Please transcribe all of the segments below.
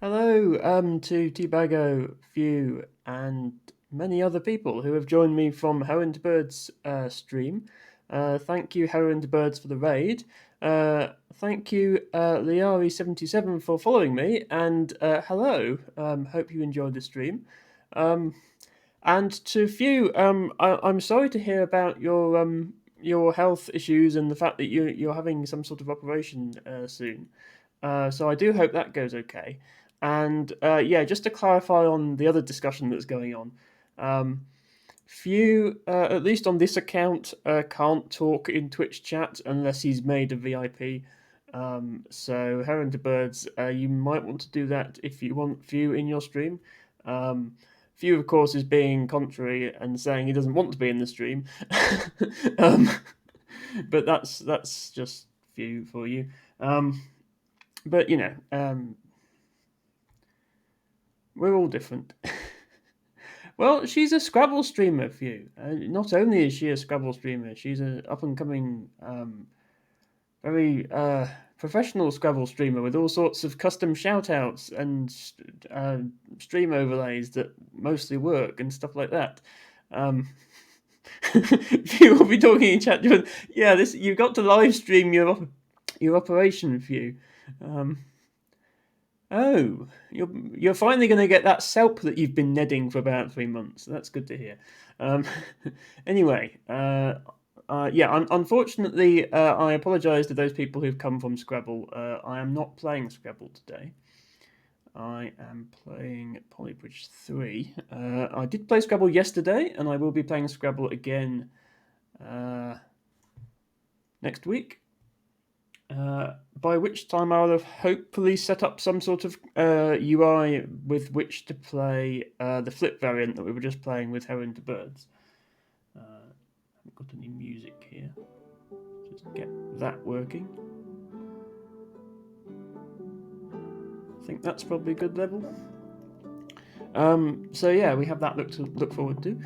Hello, to Teabago, Few, and many other people who have joined me from Heron to Birds stream. Thank you, Heron to Birds, for the raid. Thank you, Liari77 for following me, and hello. Hope you enjoyed the stream. Um, and to Few, I'm sorry to hear about your health issues and the fact that you're having some sort of operation soon. So I do hope that goes okay. And yeah, just to clarify on the other discussion that's going on, um, few, at least on this account, can't talk in Twitch chat unless he's made a VIP. So Heron to Birds, you might want to do that if you want Few in your stream. Um, Few, of course, is being contrary and saying he doesn't want to be in the stream. um, but that's just Few for you. But we're all different. Well, she's a Scrabble streamer for you. Not only is she a Scrabble streamer, she's an up and coming, very professional Scrabble streamer with all sorts of custom shout outs and uh, stream overlays that mostly work and stuff like that. Um, you will be talking in chat. Yeah, this you've got to live stream your operation view. Um, Oh, you're finally going to get that SELP that you've been nedding for about 3 months. That's good to hear. Um, anyway, yeah. Unfortunately, I apologise to those people who've come from Scrabble. I am not playing Scrabble today. I am playing Polybridge 3. I did play Scrabble yesterday, and I will be playing Scrabble again next week. By which time I'll have hopefully set up some sort of UI with which to play the flip variant that we were just playing with Heron to Birds. Haven't got any music here. Just get that working. I think that's probably a good level. So yeah, we have that look forward to.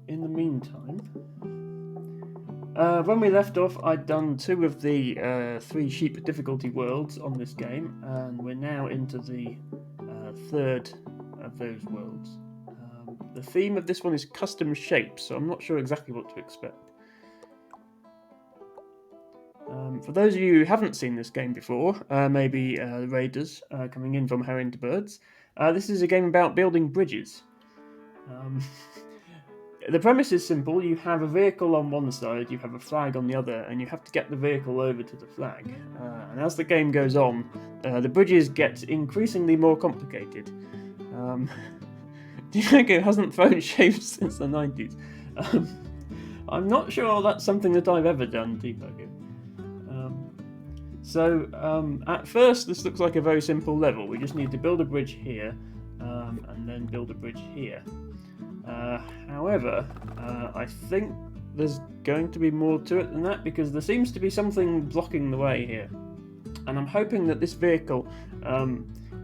In the meantime, when we left off, I'd done 2 of the 3 sheep difficulty worlds on this game, and we're now into the 3rd of those worlds. The theme of this one is custom shapes, so I'm not sure exactly what to expect. For those of you who haven't seen this game before, maybe the raiders coming in from Heron to Birds, this is a game about building bridges. The premise is simple. You have a vehicle on one side, you have a flag on the other, and you have to get the vehicle over to the flag. And as the game goes on, the bridges get increasingly more complicated. Diego hasn't thrown shapes since the 90s. I'm not sure that's something that I've ever done, Diego. At first, this looks like a very simple level. We just need to build a bridge here, and then build a bridge here. However, I think there's going to be more to it than that because there seems to be something blocking the way here. And I'm hoping that this vehicle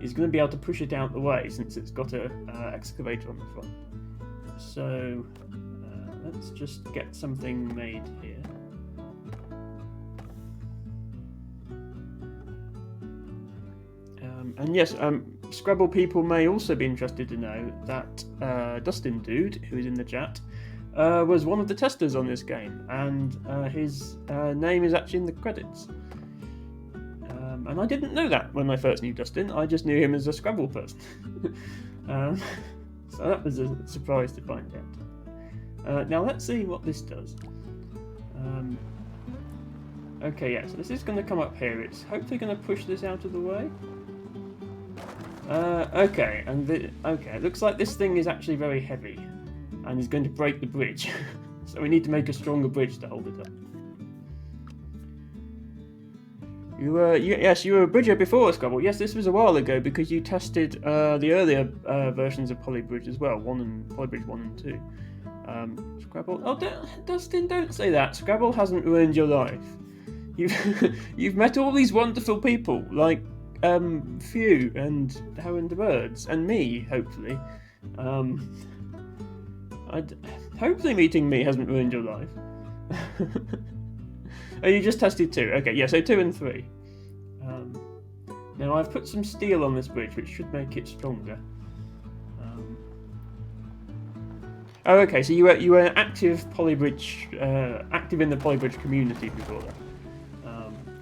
is going to be able to push it out the way since it's got an excavator on the front. So let's just get something made here. And yes, Scrabble people may also be interested to know that Dustin Dude, who is in the chat, was one of the testers on this game, and his name is actually in the credits. And I didn't know that when I first knew Dustin. I just knew him as a Scrabble person. So that was a surprise to find out. Now let's see what this does. Okay, yeah, so this is going to come up here. It's hopefully going to push this out of the way. Okay, it looks like this thing is actually very heavy and is going to break the bridge. So we need to make a stronger bridge to hold it up. Yes, you were a bridger before Scrabble. Yes, this was a while ago because you tested the earlier versions of Polybridge as well, Polybridge 1 and 2. Scrabble. Oh, Dustin, don't say that. Scrabble hasn't ruined your life. You've met all these wonderful people like Few and Heron the Birds and me, hopefully. Hopefully meeting me hasn't ruined your life. Oh, you just tested 2. Okay, yeah, so 2 and 3. Now I've put some steel on this bridge, which should make it stronger. Oh, okay. So you were active Polybridge, active in the Polybridge community before that.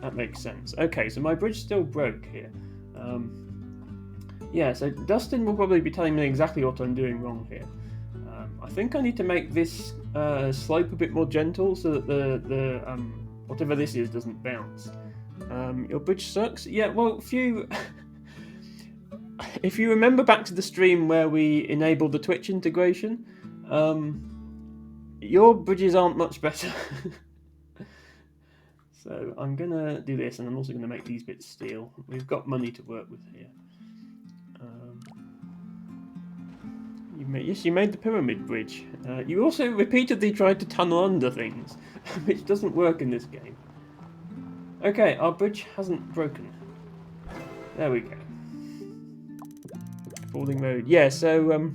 That makes sense. Okay, so my bridge still broke here. Yeah, so Dustin will probably be telling me exactly what I'm doing wrong here. I think I need to make this slope a bit more gentle so that the whatever this is doesn't bounce. Your bridge sucks. Yeah, well, if you remember back to the stream where we enabled the Twitch integration, your bridges aren't much better. So I'm gonna do this, and I'm also gonna make these bits steel. We've got money to work with here. Yes, you made the pyramid bridge. You also repeatedly tried to tunnel under things, which doesn't work in this game. Okay, our bridge hasn't broken. There we go. Falling road. Yeah, so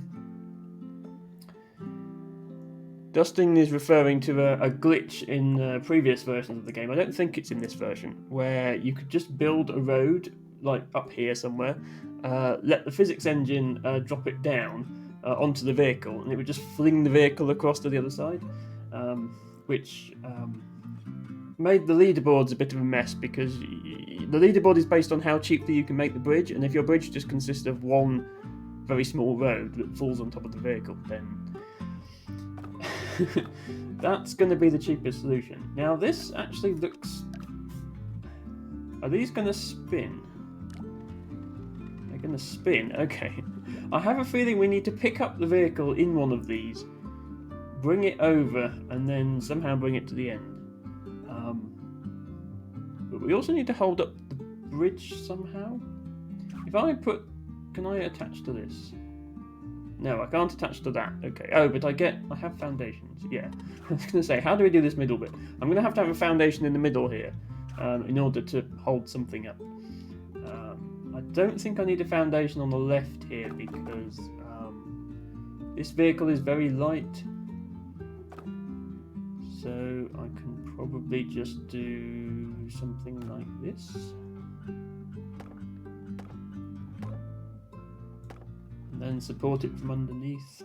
Dustin is referring to a glitch in previous versions of the game. I don't think it's in this version, where you could just build a road, like up here somewhere, let the physics engine drop it down onto the vehicle, and it would just fling the vehicle across to the other side, which made the leaderboards a bit of a mess, because the leaderboard is based on how cheaply you can make the bridge, and if your bridge just consists of one very small road that falls on top of the vehicle, then that's going to be the cheapest solution. Now this actually looks... Are these going to spin? They're going to spin, okay. I have a feeling we need to pick up the vehicle in one of these, bring it over, and then somehow bring it to the end. But we also need to hold up the bridge somehow. If I put... Can I attach to this? No, I can't attach to that. Okay. Oh, but I have foundations. Yeah. I was going to say, how do we do this middle bit? I'm going to have a foundation in the middle here in order to hold something up. I don't think I need a foundation on the left here because this vehicle is very light. So I can probably just do something like this. And then support it from underneath.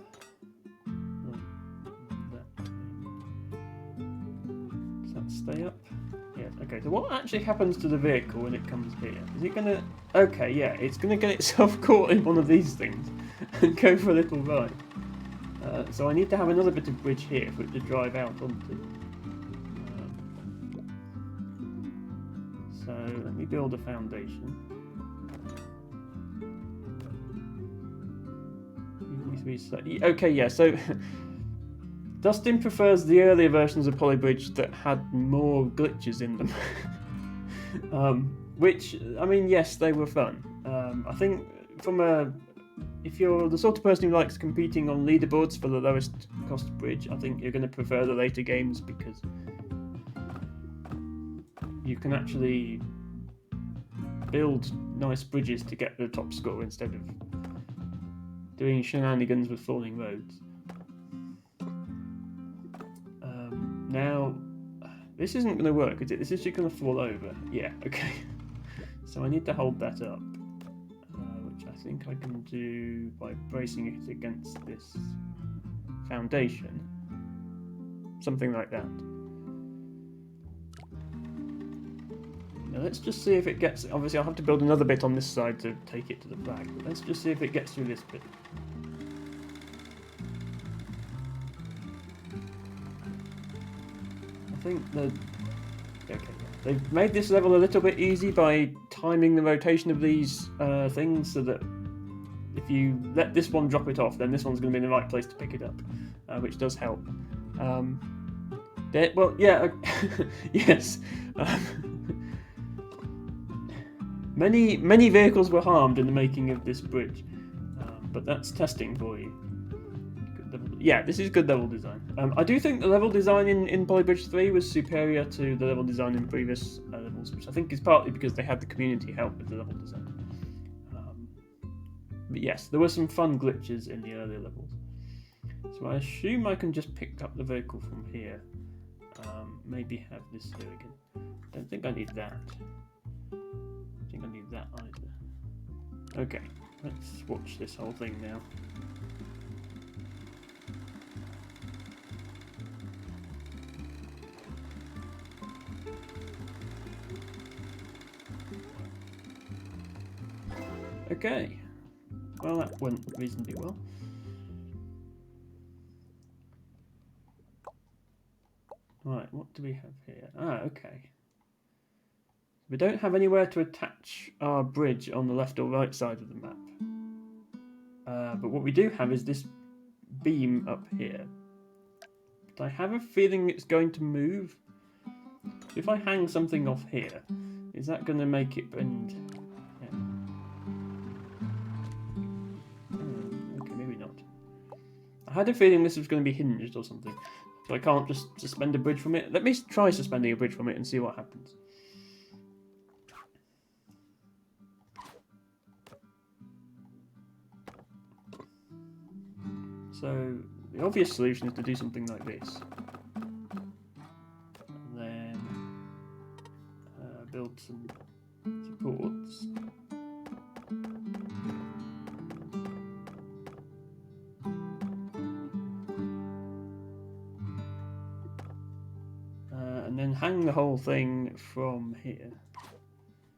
Does that stay up? Yeah, okay. So what actually happens to the vehicle when it comes here? Is it gonna... Okay, yeah, it's gonna get itself caught in one of these things and go for a little ride. So I need to have another bit of bridge here for it to drive out onto. So let me build a foundation. Okay, yeah, so Dustin prefers the earlier versions of Polybridge that had more glitches in them. Which, I mean, yes, they were fun. I think if you're the sort of person who likes competing on leaderboards for the lowest cost bridge, I think you're going to prefer the later games because you can actually build nice bridges to get the top score instead of doing shenanigans with falling roads. Now, this isn't going to work, is it? This is just going to fall over. Yeah, okay. So I need to hold that up, which I think I can do by bracing it against this foundation. Something like that. Now let's just see if it gets... Obviously I'll have to build another bit on this side to take it to the flag, but let's just see if it gets through this bit. I think they've made this level a little bit easy by timing the rotation of these things so that if you let this one drop it off, then this one's going to be in the right place to pick it up, which does help. Well, yeah, yes. Many vehicles were harmed in the making of this bridge, but that's testing for you. Yeah, this is good level design. I do think the level design in Polybridge 3 was superior to the level design in previous levels, which I think is partly because they had the community help with the level design. But yes, there were some fun glitches in the earlier levels. So I assume I can just pick up the vehicle from here. Maybe have this here again. Don't think I need that. I think I need that either. Okay, let's watch this whole thing now. Okay, well that went reasonably well. Right, what do we have here? Ah, okay. We don't have anywhere to attach our bridge on the left or right side of the map. But what we do have is this beam up here. But I have a feeling it's going to move. If I hang something off here, is that going to make it bend? Yeah. Okay, maybe not. I had a feeling this was going to be hinged or something. So I can't just suspend a bridge from it. Let me try suspending a bridge from it and see what happens. So the obvious solution is to do something like this. And then build some supports. And then hang the whole thing from here.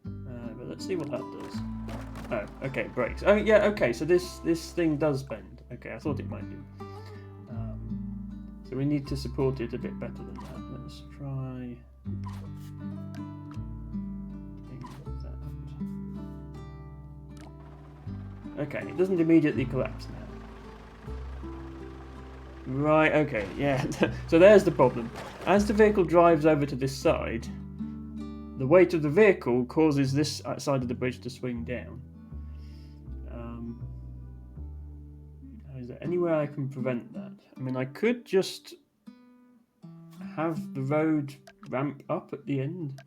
But let's see what that does. Oh, okay, it breaks. Oh, yeah, okay, so this thing does bend. Okay, I thought it might do. So we need to support it a bit better than that. Let's try that. Okay, it doesn't immediately collapse now. Right, okay, yeah. So there's the problem. As the vehicle drives over to this side, the weight of the vehicle causes this side of the bridge to swing down. Is there any way I can prevent that? I mean, I could just have the road ramp up at the end.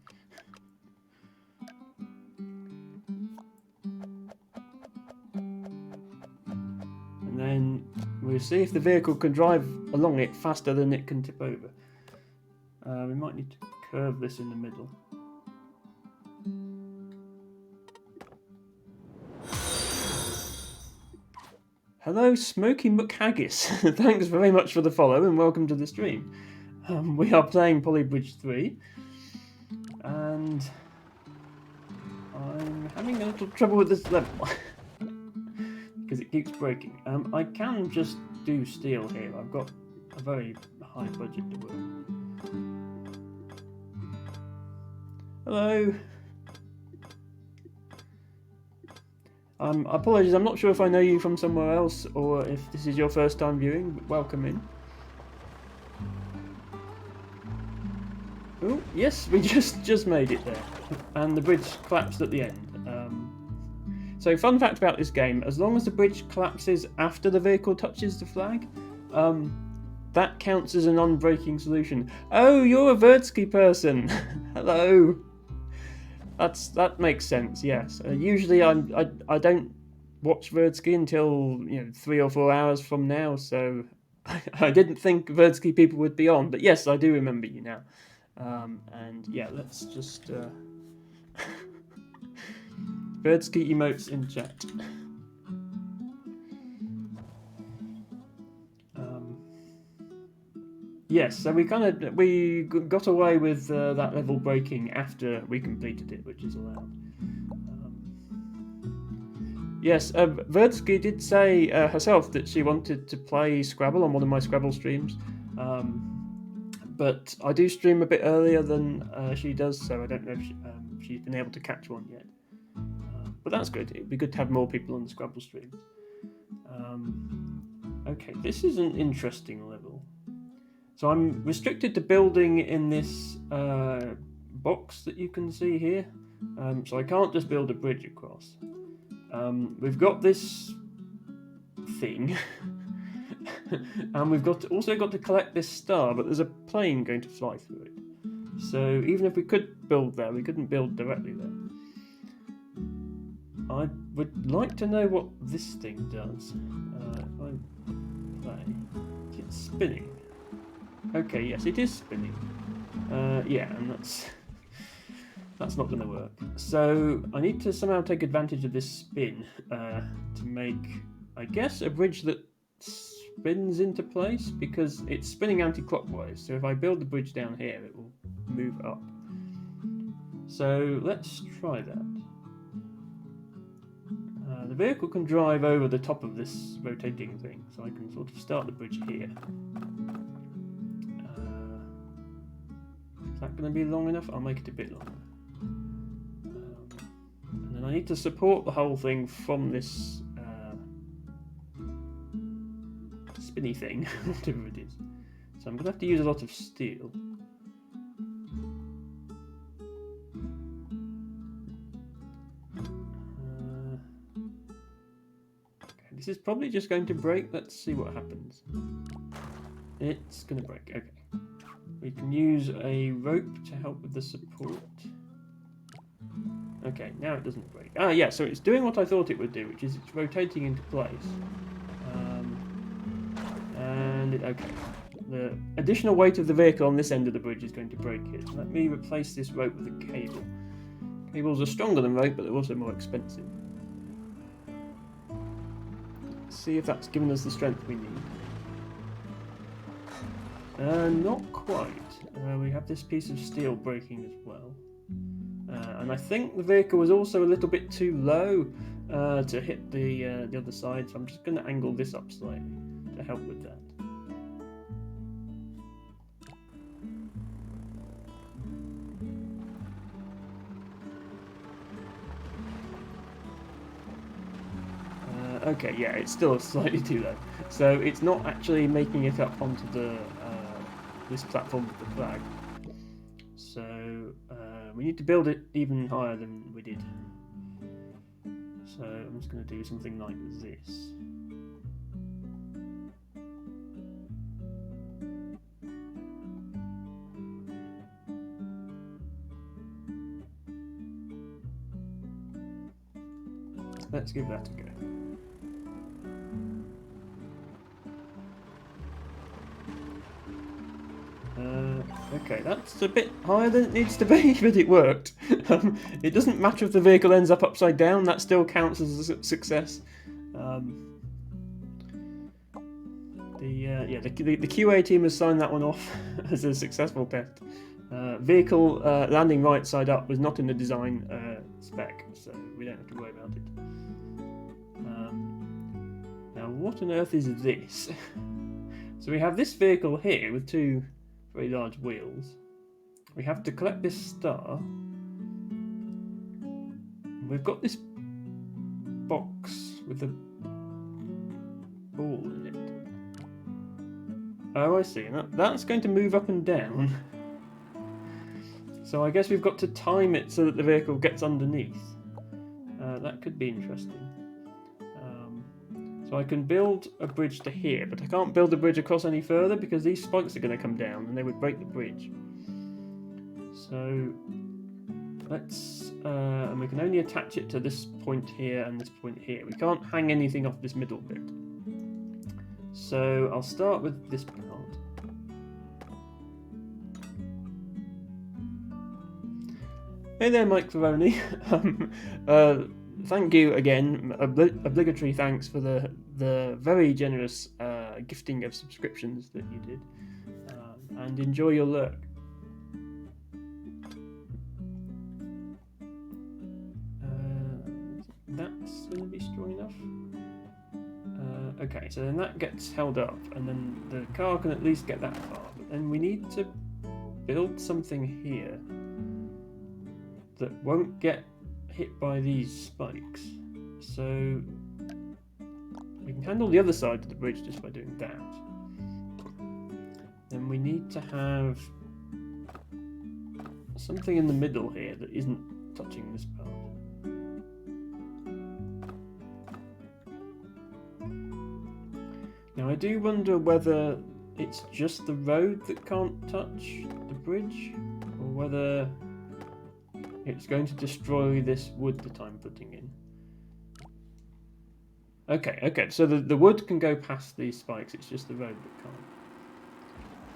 And then we'll see if the vehicle can drive along it faster than it can tip over. We might need to curve this in the middle. Hello, Smoky McHaggis. Thanks very much for the follow and welcome to the stream. We are playing Polybridge 3, and I'm having a little trouble with this level because it keeps breaking. I can just do steel here. I've got a very high budget to work. Hello. Apologies, I'm not sure if I know you from somewhere else or if this is your first time viewing, but welcome in. Oh, yes, we just made it there. And the bridge collapsed at the end. So fun fact about this game, as long as the bridge collapses after the vehicle touches the flag, that counts as an unbreaking solution. Oh, you're a Verdsky person. Hello. That makes sense. Yes. Usually I don't watch Verdsky until 3 or 4 hours from now, so I didn't think Verdsky people would be on, but yes, I do remember you now. And yeah, let's just Verdsky emotes in chat. Yes, so we got away with that level breaking after we completed it, which is allowed. Yes, Verdsky did say herself that she wanted to play Scrabble on one of my Scrabble streams, but I do stream a bit earlier than she does, so I don't know if she's been able to catch one yet. But that's good. It'd be good to have more people on the Scrabble streams. Okay, this is an interesting level. So I'm restricted to building in this box that you can see here. So I can't just build a bridge across. We've got this thing. And we've also got to collect this star, but there's a plane going to fly through it. So even if we could build there, we couldn't build directly there. I would like to know what this thing does. If I play, it's spinning. Okay, yes, it is spinning. Yeah, and that's That's not going to work. So I need to somehow take advantage of this spin to make, I guess, a bridge that spins into place, because it's spinning anti-clockwise. So if I build the bridge down here, it will move up. So let's try that. The vehicle can drive over the top of this rotating thing, so I can sort of start the bridge here. Is that going to be long enough? I'll make it a bit longer. And then I need to support the whole thing from this spinny thing, whatever it is. So I'm going to have to use a lot of steel. This is probably just going to break. Let's see what happens. It's going to break. Okay. We can use a rope to help with the support. Okay, now it doesn't break. Ah, yeah, so it's doing what I thought it would do, which is it's rotating into place. Okay. The additional weight of the vehicle on this end of the bridge is going to break it. Let me replace this rope with a cable. Cables are stronger than rope, but they're also more expensive. See if that's given us the strength we need. Not quite. We have this piece of steel breaking as well. And I think the vehicle was also a little bit too low to hit the other side, so I'm just going to angle this up slightly to help with that. Okay, yeah, it's still slightly too low. So it's not actually making it up onto the this platform with the flag. So we need to build it even higher than we did. So I'm just going to do something like this. Let's give that a go. Okay, that's a bit higher than it needs to be, but it worked. It doesn't matter if the vehicle ends up upside down, that still counts as a success. The QA team has signed that one off as a successful test. Vehicle landing right side up was not in the design spec, so we don't have to worry about it. Now, what on earth is this? So we have this vehicle here with two very large wheels. We have to collect this star. We've got this box with a ball in it. Oh, I see. That's going to move up and down. So I guess we've got to time it so that the vehicle gets underneath. That could be interesting. So I can build a bridge to here, but I can't build a bridge across any further because these spikes are going to come down and they would break the bridge. So let's, and we can only attach it to this point here and this point here. We can't hang anything off this middle bit. So I'll start with this part. Hey there, Mike Ferroni. Thank you again. Obligatory thanks for the very generous gifting of subscriptions that you did, and enjoy your lurk. That's going to be strong enough. Okay, so then that gets held up, and then the car can at least get that far. But then we need to build something here that won't get hit by these spikes. So we can handle the other side of the bridge just by doing that. Then we need to have something in the middle here that isn't touching this part. Now I do wonder whether it's just the road that can't touch the bridge, or whether it's going to destroy this wood that I'm putting in. Okay, so the wood can go past these spikes, it's just the road that can't.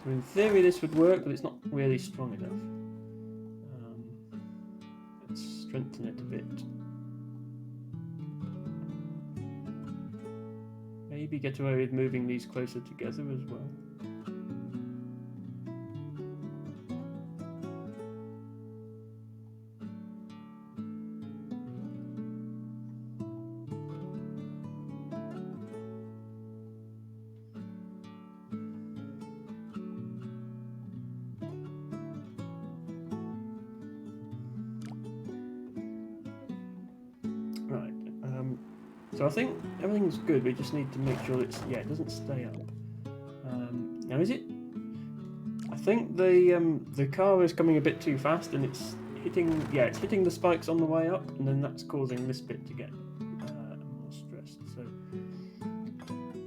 So in theory this would work, but it's not really strong enough. Let's strengthen it a bit. Maybe get away with moving these closer together as well. Right, so I think everything's good. We just need to make sure it doesn't stay up. Now is it? I think the car is coming a bit too fast and it's hitting the spikes on the way up, and then that's causing this bit to get more stressed. So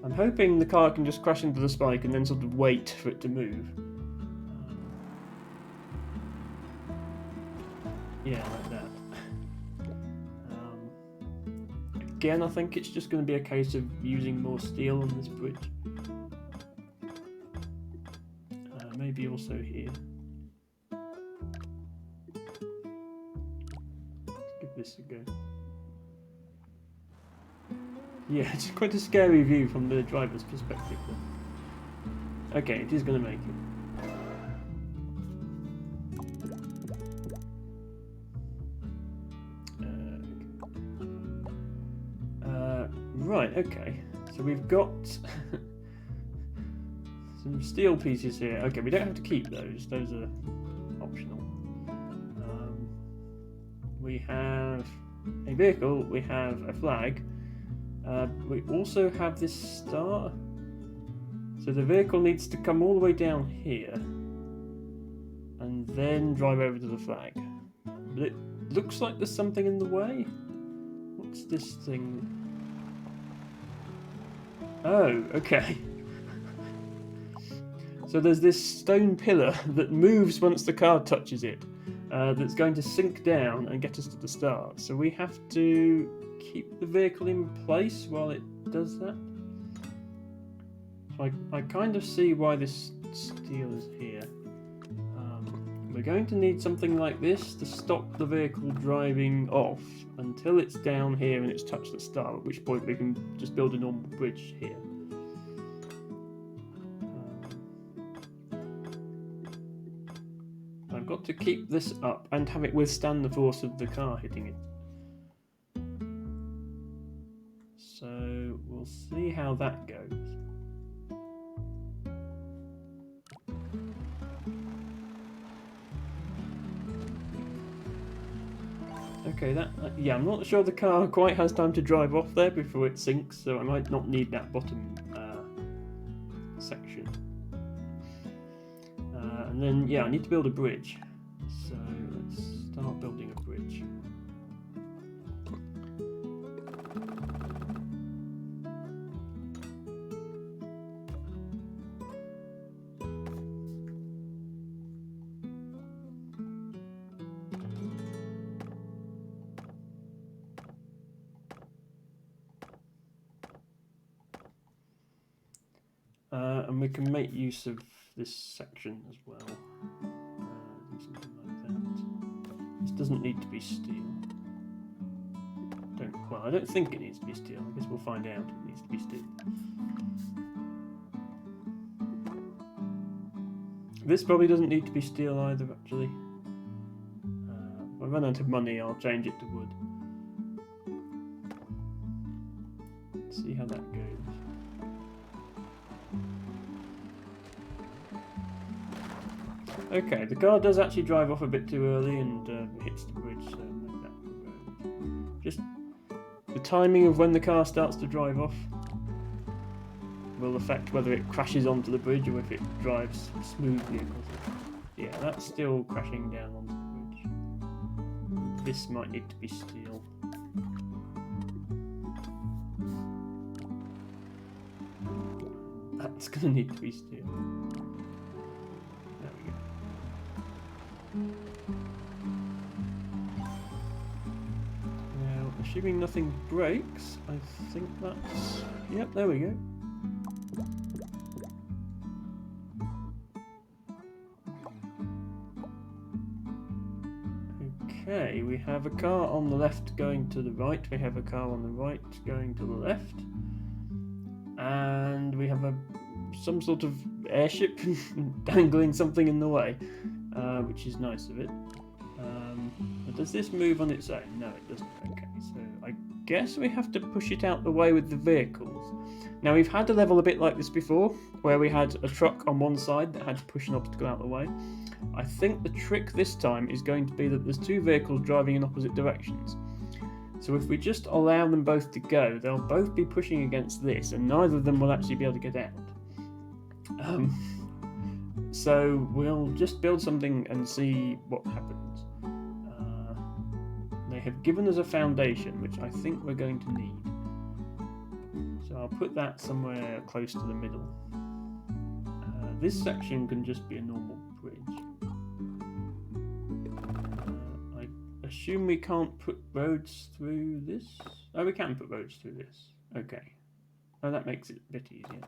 I'm hoping the car can just crash into the spike and then sort of wait for it to move. Yeah, like that. Again, I think it's just going to be a case of using more steel on this bridge. Maybe also here. Let's give this a go. Yeah, it's quite a scary view from the driver's perspective. Okay, it is going to make it. Right, okay. So we've got some steel pieces here. Okay, we don't have to keep those. Those are optional. We have a vehicle. We have a flag. We also have this star. So the vehicle needs to come all the way down here and then drive over to the flag. But it looks like there's something in the way. What's this thing? Oh, okay. So there's this stone pillar that moves once the car touches it, that's going to sink down and get us to the start. So we have to keep the vehicle in place while it does that. So I kind of see why this steel is here. We're going to need something like this to stop the vehicle driving off until it's down here and it's touched the start, at which point we can just build a normal bridge here. I've got to keep this up and have it withstand the force of the car hitting it. So we'll see how that goes. Okay, yeah, I'm not sure the car quite has time to drive off there before it sinks, so I might not need that bottom section. And then, yeah, I need to build a bridge. So let's start building a bridge. And we can make use of this section as well. Do something like that. This doesn't need to be steel. I don't think it needs to be steel. I guess we'll find out if it needs to be steel. This probably doesn't need to be steel either, actually. If I run out of money, I'll change it to wood. Let's see how that goes. Okay, the car does actually drive off a bit too early and hits the bridge, so make that road. Just the timing of when the car starts to drive off will affect whether it crashes onto the bridge or if it drives smoothly across it. Yeah, that's still crashing down onto the bridge. This might need to be steel. That's going to need to be steel. There we go. Now, assuming nothing breaks, I think that's... Yep, there we go. Okay, we have a car on the left going to the right. We have a car on the right going to the left. And we have some sort of airship dangling something in the way, which is nice of it. But does this move on its own? No, it doesn't. Okay, so I guess we have to push it out the way with the vehicles. Now, we've had a level a bit like this before, where we had a truck on one side that had to push an obstacle out the way. I think the trick this time is going to be that there's two vehicles driving in opposite directions. So if we just allow them both to go, they'll both be pushing against this, and neither of them will actually be able to get out. So we'll just build something and see what happens. They have given us a foundation, which I think we're going to need. So I'll put that somewhere close to the middle. This section can just be a normal bridge. I assume we can't put roads through this? Oh, we can put roads through this. Okay. Oh, that makes it a bit easier.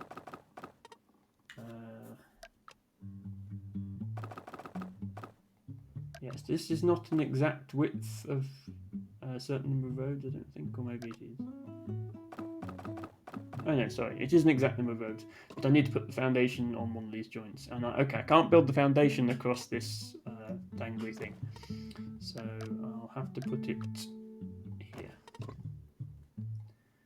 Yes, this is not an exact width of a certain number of roads, I don't think, or maybe it is. Oh no, sorry, it is an exact number of roads, but I need to put the foundation on one of these joints. And I can't build the foundation across this dangly thing, so I'll have to put it here.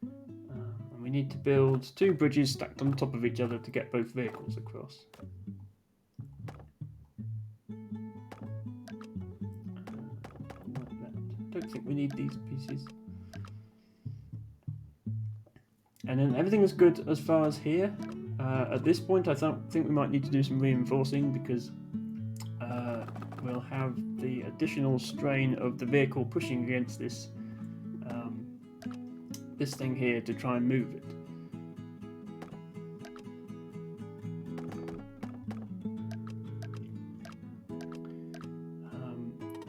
And we need to build two bridges stacked on top of each other to get both vehicles across. I don't think we need these pieces. And then everything is good as far as here. At this point, I think we might need to do some reinforcing because we'll have the additional strain of the vehicle pushing against this this thing here to try and move it.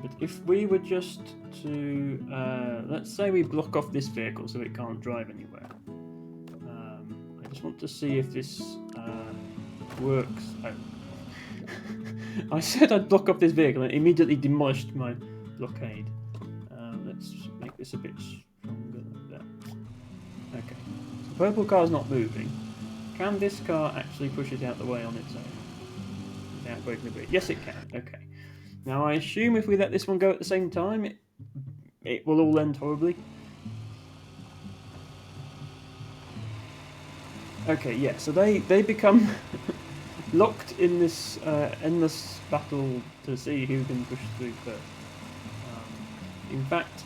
But if we were just to, let's say we block off this vehicle so it can't drive anywhere. I just want to see if this works. Oh. I said I'd block off this vehicle and it immediately demolished my blockade. Let's make this a bit stronger like that. Okay, so the purple car's not moving. Can this car actually push it out the way on its own without breaking the bridge? Yes, it can. Okay. Now I assume if we let this one go at the same time, it will all end horribly. Okay, yeah, so they become locked in this endless battle to see who can push through first. In fact,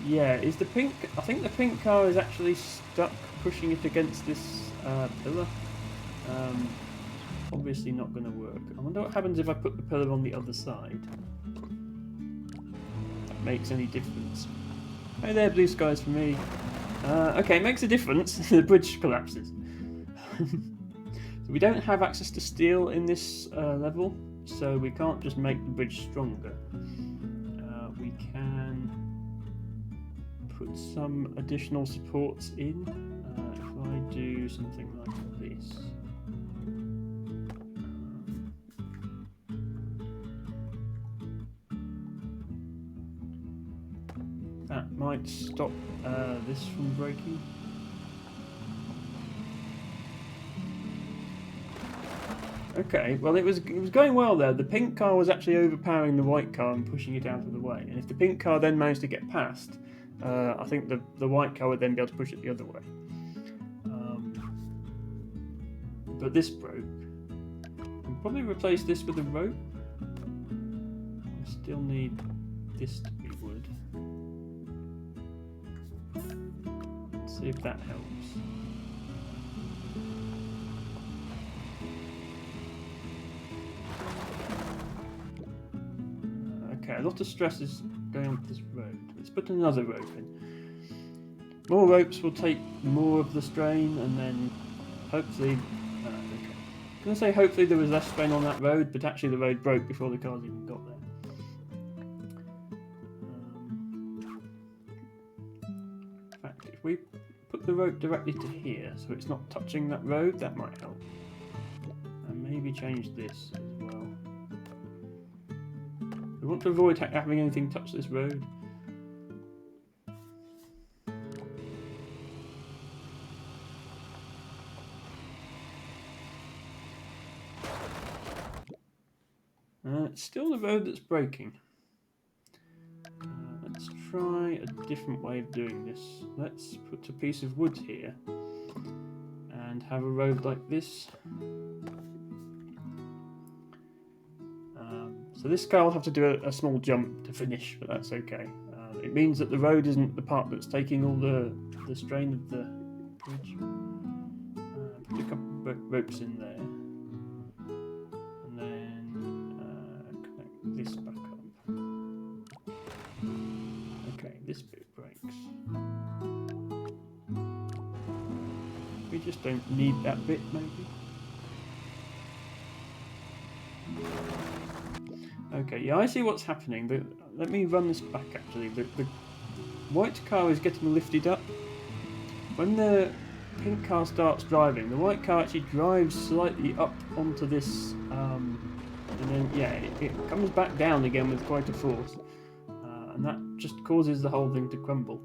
yeah, is the pink... I think the pink car is actually stuck pushing it against this pillar. Obviously not going to work. I wonder what happens if I put the pillar on the other side. If that makes any difference. Hey there, blue skies for me. Okay, it makes a difference. The bridge collapses. So we don't have access to steel in this level, so we can't just make the bridge stronger. We can put some additional supports in. If I do something like this. That might stop this from breaking. Okay, well it was going well there. The pink car was actually overpowering the white car and pushing it out of the way. And if the pink car then managed to get past, I think the white car would then be able to push it the other way. But this broke. I'll probably replace this with a rope. I still need this to be wood. Let's see if that helps. Okay, a lot of stress is going on this road. Let's put another rope in. More ropes will take more of the strain, and then hopefully... okay. I'm going to say hopefully there was less strain on that road, but actually the road broke before the cars even got there. In fact, if we put the rope directly to here, so it's not touching that road, that might help. And maybe change this as well. We want to avoid having anything touch this road. It's still the road that's breaking. Let's try a different way of doing this. Let's put a piece of wood here and have a road like this. So this car will have to do a small jump to finish, but that's okay. It means that the road isn't the part that's taking all the strain of the bridge. Put a couple of ropes in there. And then connect this back up. Okay, this bit breaks. We just don't need that bit, maybe. Okay, yeah, I see what's happening. Let me run this back, actually. The white car is getting lifted up. When the pink car starts driving, the white car actually drives slightly up onto this, and then, yeah, it comes back down again with quite a force. And that just causes the whole thing to crumble.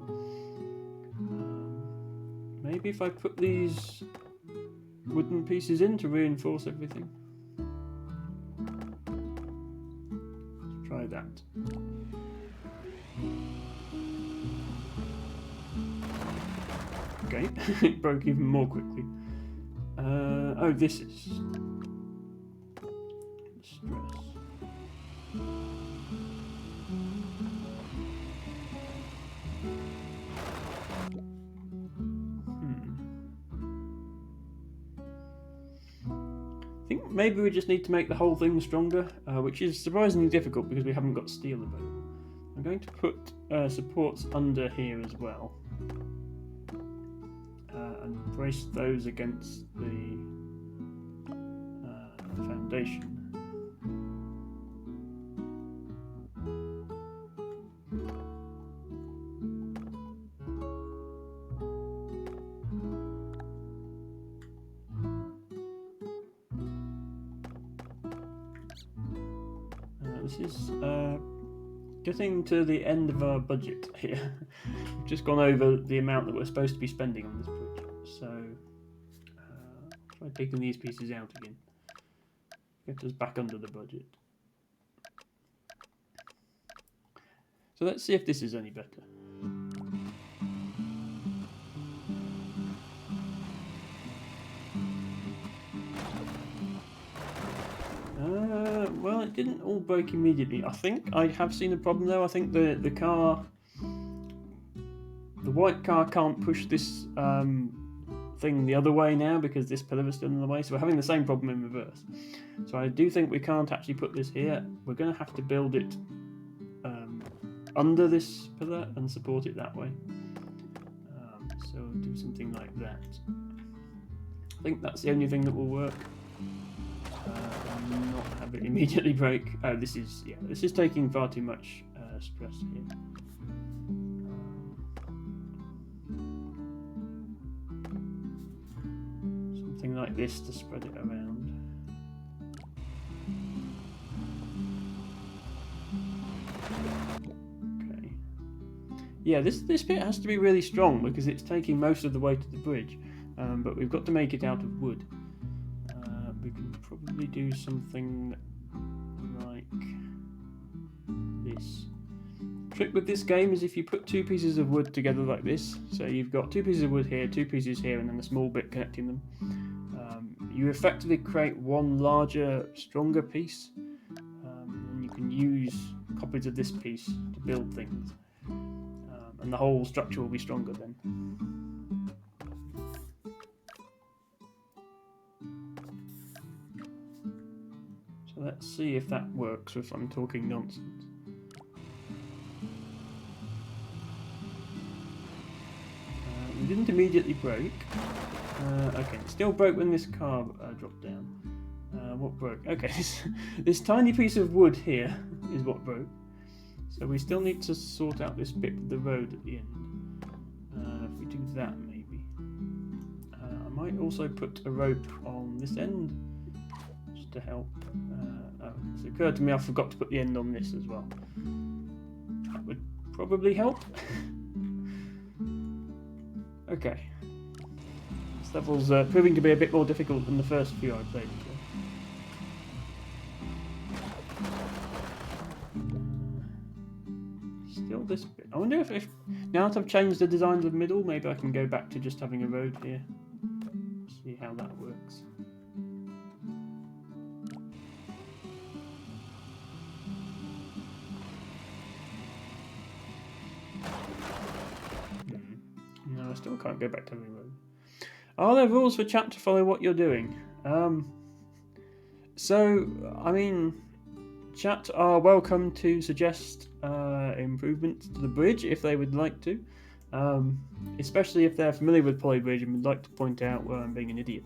Maybe if I put these wooden pieces in to reinforce everything. Try that. Okay, it broke even more quickly. Oh, this is stress. I think maybe we just need to make the whole thing stronger, which is surprisingly difficult because we haven't got steel available. I'm going to put supports under here as well, and brace those against the foundation. This is getting to the end of our budget here. We've just gone over the amount that we're supposed to be spending on this bridge. So, try taking these pieces out again. Get us back under the budget. So let's see if this is any better. Well, it didn't all break immediately. I think I have seen a problem though. I think the white car can't push this thing the other way now because this pillar is still in the way. So we're having the same problem in reverse. So I do think we can't actually put this here. We're going to have to build it under this pillar and support it that way. So we'll do something like that. I think that's the only thing that will work. Not have it immediately break. Oh, this is taking far too much stress here. Something like this to spread it around. Okay. Yeah, this bit has to be really strong because it's taking most of the weight of the bridge, but we've got to make it out of wood. We can probably do something like this. The trick with this game is if you put two pieces of wood together like this, so you've got two pieces of wood here, two pieces here, and then a small bit connecting them, you effectively create one larger, stronger piece, and you can use copies of this piece to build things, and the whole structure will be stronger then. Let's see if that works or if I'm talking nonsense. We didn't immediately break. Okay, it still broke when this car dropped down. What broke? Okay, this tiny piece of wood here is what broke. So we still need to sort out this bit with the road at the end. If we do that, maybe. I might also put a rope on this end just to help. It's occurred to me I forgot to put the end on this as well. That would probably help. Okay. This level's proving to be a bit more difficult than the first few I played. Still this bit. I wonder if now that I've changed the design of the middle, maybe I can go back to just having a road here. See how that works. No, I still can't go back to having a road. Are there rules for chat to follow what you're doing? So, I mean, chat are welcome to suggest improvements to the bridge if they would like to, especially if they're familiar with Polybridge and would like to point out where I'm being an idiot.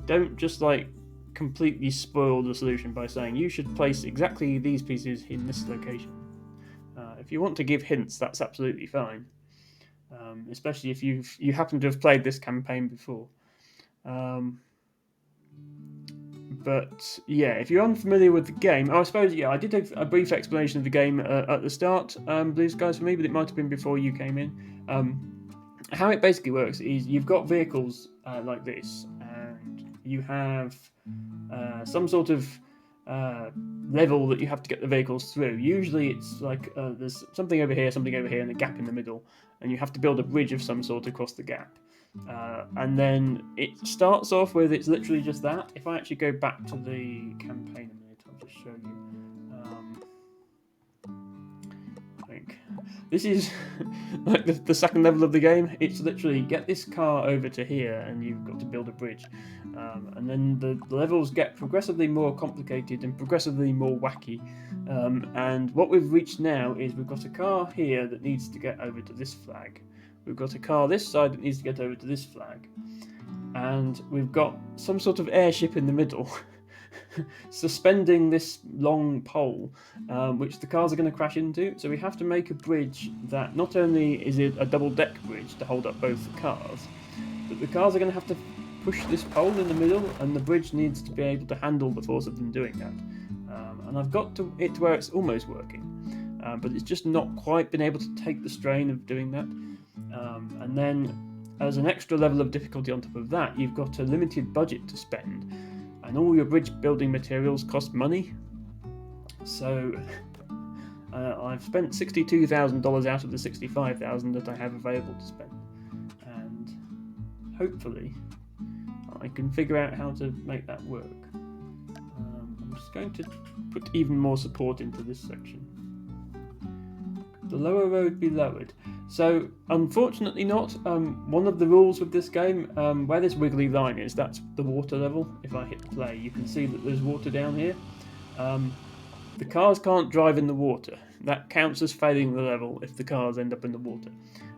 Don't just like completely spoil the solution by saying you should place exactly these pieces in this location. If you want to give hints, that's absolutely fine, especially if you happen to have played this campaign before. But yeah, if you're unfamiliar with the game, I suppose, yeah, I did a brief explanation of the game at the start, Blue Skies, for me, but it might have been before you came in. How it basically works is you've got vehicles like this, and you have some sort of level that you have to get the vehicles through. Usually it's like there's something over here, and a gap in the middle, and you have to build a bridge of some sort across the gap. And then it starts off with it's literally just that. If I actually go back to the campaign a minute, I'll just show you. I think this is like the second level of the game. It's literally get this car over to here, and you've got to build a bridge. And then the levels get progressively more complicated and progressively more wacky. And what we've reached now is we've got a car here that needs to get over to this flag. We've got a car this side that needs to get over to this flag. And we've got some sort of airship in the middle suspending this long pole, which the cars are going to crash into. So we have to make a bridge that not only is it a double-deck bridge to hold up both the cars, but the cars are going to have to push this pole in the middle, and the bridge needs to be able to handle the force of them doing that. And I've got it to where it's almost working, but it's just not quite been able to take the strain of doing that. And then as an extra level of difficulty on top of that, you've got a limited budget to spend, and all your bridge building materials cost money. So I've spent $62,000 out of the $65,000 that I have available to spend, and hopefully I can figure out how to make that work. I'm just going to put even more support into this section. The lower road be lowered. So, unfortunately not. One of the rules with this game, where this wiggly line is, that's the water level. If I hit play, you can see that there's water down here. The cars can't drive in the water. That counts as failing the level if the cars end up in the water.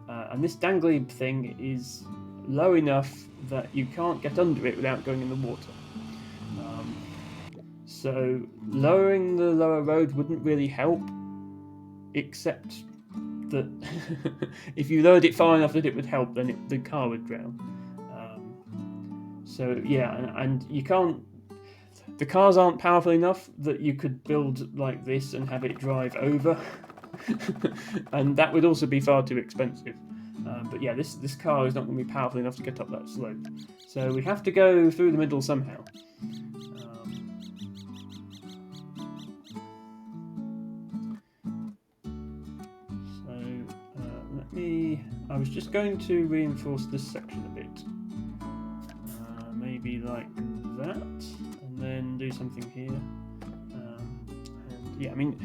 And this dangly thing is low enough that you can't get under it without going in the water. So, lowering the lower road wouldn't really help, except that if you lowered it far enough that it would help, then the car would drown. So yeah, and you can't. The cars aren't powerful enough that you could build like this and have it drive over, and that would also be far too expensive. But yeah, this car is not going to be powerful enough to get up that slope. So we have to go through the middle somehow. I was just going to reinforce this section a bit. Maybe like that, and then do something here. And yeah, I mean,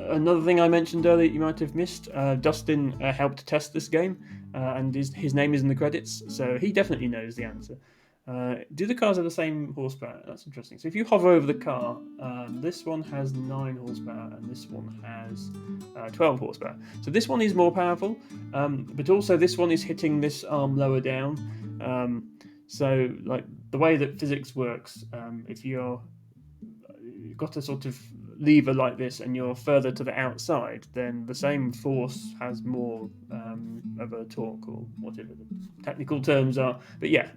another thing I mentioned earlier you might have missed, Dustin helped test this game, and his name is in the credits, so he definitely knows the answer. Do the cars have the same horsepower? That's interesting. So if you hover over the car, this one has 9 horsepower and this one has 12 horsepower. So this one is more powerful, but also this one is hitting this arm lower down. So like the way that physics works, if you've got a sort of lever like this and you're further to the outside, then the same force has more of a torque, or whatever the technical terms are. But yeah,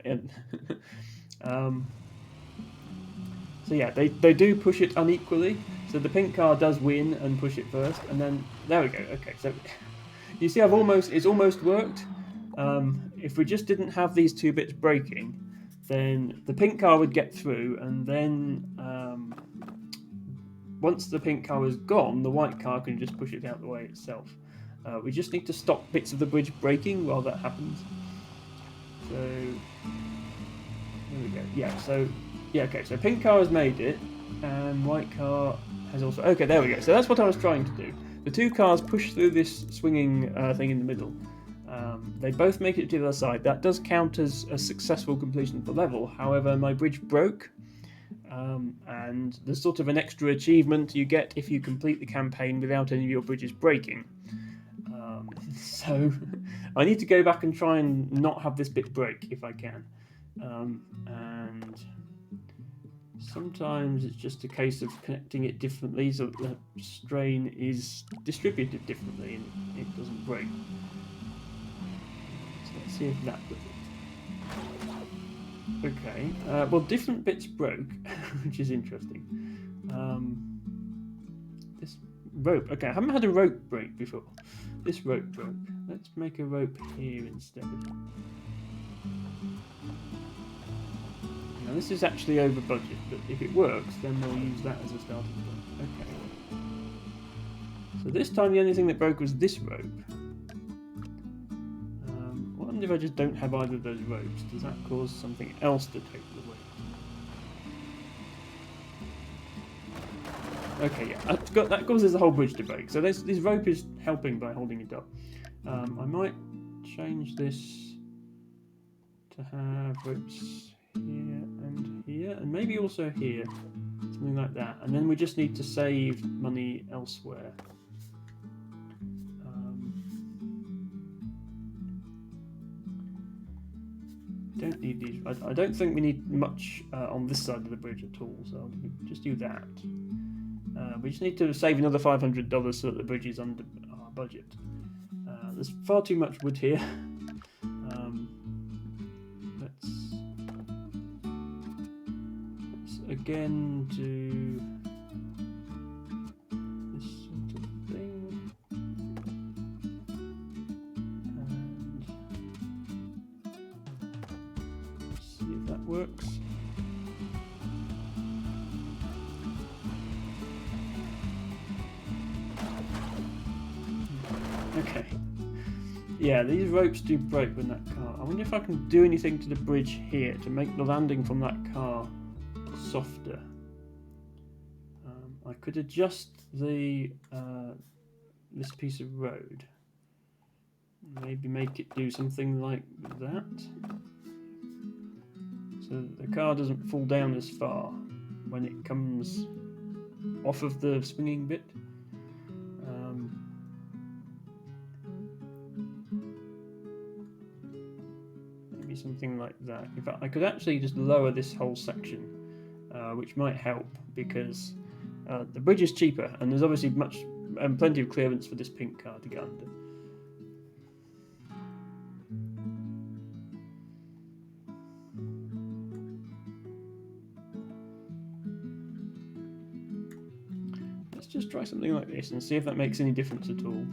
So yeah, they do push it unequally. So the pink car does win and push it first, and then there we go. Okay, so you see, it's almost worked. If we just didn't have these two bits breaking, then the pink car would get through, and then once the pink car is gone, the white car can just push it out the way itself. We just need to stop bits of the bridge breaking while that happens. So there we go. Yeah. So yeah. Okay. So pink car has made it, and white car has also. Okay. There we go. So that's what I was trying to do. The two cars push through this swinging thing in the middle. They both make it to the other side. That does count as a successful completion of the level. However, my bridge broke, and there's sort of an extra achievement you get if you complete the campaign without any of your bridges breaking. So I need to go back and try and not have this bit break if I can. And sometimes it's just a case of connecting it differently so that the strain is distributed differently and it doesn't break. So let's see if that does it. Okay, well, different bits broke, which is interesting. This rope, okay, I haven't had a rope break before. This rope broke. Let's make a rope here instead. Now this is actually over budget, but if it works, then we'll use that as a starting point. Okay. So this time the only thing that broke was this rope. What happens if I just don't have either of those ropes? Does that cause something else to take the weight? Okay, yeah, that causes the whole bridge to break. So this rope is helping by holding it up. I might change this to have ropes here, and maybe also here, something like that. And then we just need to save money elsewhere. Don't need these. I don't think we need much on this side of the bridge at all, so I'll just do that. We just need to save another $500 so that the bridge is under our budget. There's far too much wood here. Let's again do this sort of thing. And see if that works. Okay. Yeah, these ropes do break when that car. I wonder if I can do anything to the bridge here to make the landing from that car softer. I could adjust the this piece of road. Maybe make it do something like that, so that the car doesn't fall down as far when it comes off of the swinging bit. Maybe something like that. In fact, I could actually just lower this whole section, which might help because the bridge is cheaper and there's obviously plenty of clearance for this pink car to get under. Let's just try something like this and see if that makes any difference at all.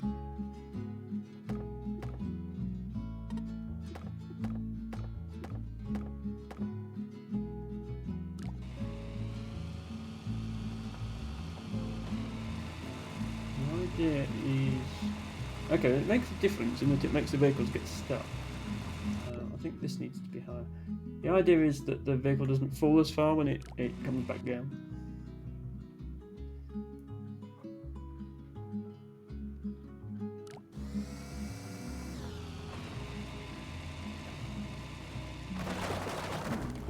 Okay, it makes a difference in that it makes the vehicles get stuck. I think this needs to be higher. The idea is that the vehicle doesn't fall as far when it comes back down.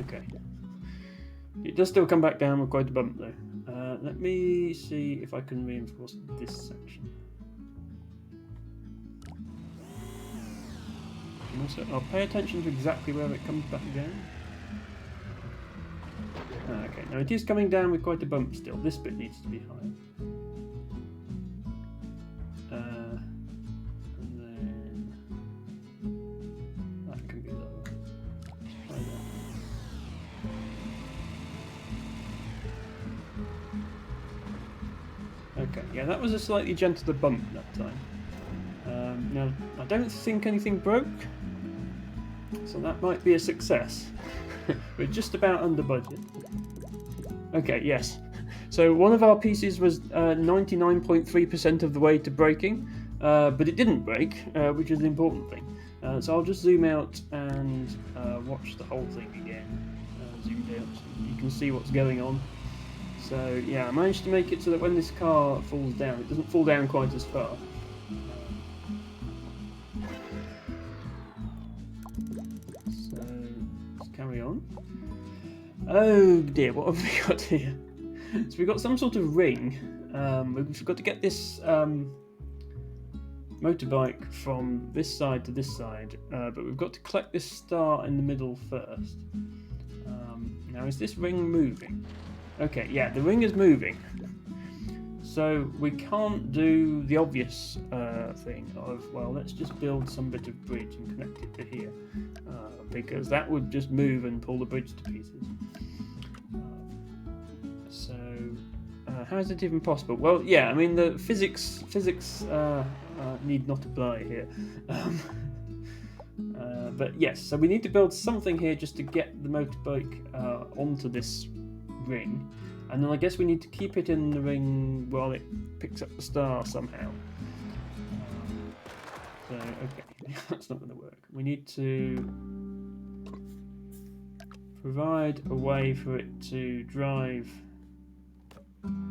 Okay. It does still come back down with quite a bump though. Let me see if I can reinforce this section. And also, I'll pay attention to exactly where it comes back down. Okay, now it is coming down with quite a bump still. This bit needs to be higher. And then that can be lower. Let's try that. Yeah, that was a slightly gentler bump that time. Now, I don't think anything broke, so that might be a success. We're just about under budget. Okay, yes. So one of our pieces was 99.3% of the way to breaking, but it didn't break, which is the important thing. So I'll just zoom out and watch the whole thing again. Zoomed out, so you can see what's going on. So yeah, I managed to make it so that when this car falls down, it doesn't fall down quite as far. So let's carry on. Oh dear, what have we got here? So we've got some sort of ring. We've got to get this motorbike from this side to this side, but we've got to collect this star in the middle first. Now, is this ring moving? Okay, yeah, the ring is moving. So we can't do the obvious thing of, well, let's just build some bit of bridge and connect it to here, because that would just move and pull the bridge to pieces. How is it even possible? Well, yeah, I mean, the physics need not apply here. But yes, so we need to build something here just to get the motorbike onto this ring. And then I guess we need to keep it in the ring while it picks up the star somehow. So, okay, that's not going to work. We need to provide a way for it to drive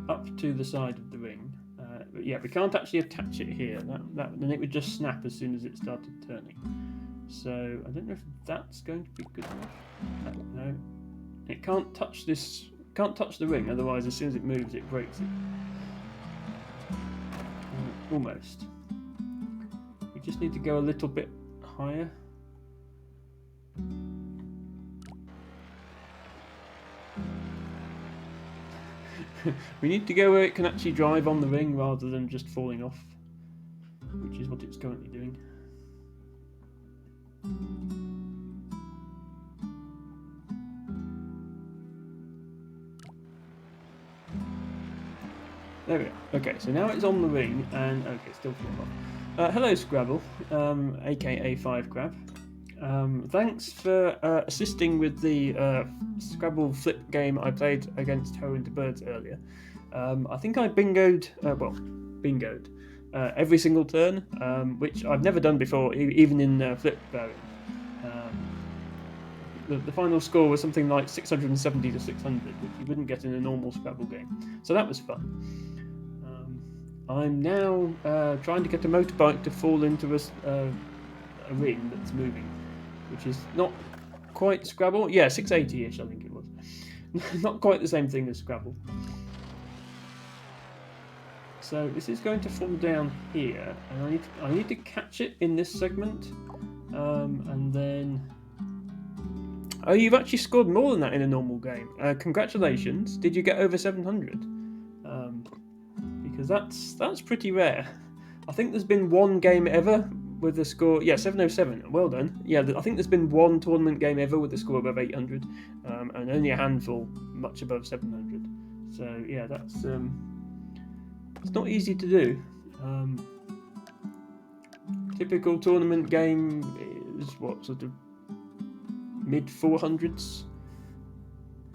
up to the side of the ring. But yeah, we can't actually attach it here. Then it would just snap as soon as it started turning. So I don't know if that's going to be good enough. No, it can't touch this. Can't touch the ring. Otherwise, as soon as it moves, it breaks it. Almost. We just need to go a little bit higher. We need to go where it can actually drive on the ring rather than just falling off, which is what it's currently doing. There we are. Okay, so now it's on the ring, and okay, it's still falling off. Hello, Scrabble, aka 5Crab. Thanks for assisting with the Scrabble flip game I played against How Into Birds earlier. I think I bingoed every single turn, which I've never done before, even in flip variant. The final score was something like 670 to 600, which you wouldn't get in a normal Scrabble game. So that was fun. I'm now trying to get a motorbike to fall into a ring that's moving, which is not quite Scrabble. Yeah, 680-ish, I think it was. Not quite the same thing as Scrabble. So this is going to fall down here, and I need to catch it in this segment, and then. Oh, you've actually scored more than that in a normal game. Congratulations! Did you get over 700? Because that's pretty rare. I think there's been one game ever with a score, 707. Well done. Yeah, I think there's been one tournament game ever with a score above 800, and only a handful much above 700. So yeah, that's it's not easy to do. Typical tournament game is what, sort of mid 400s.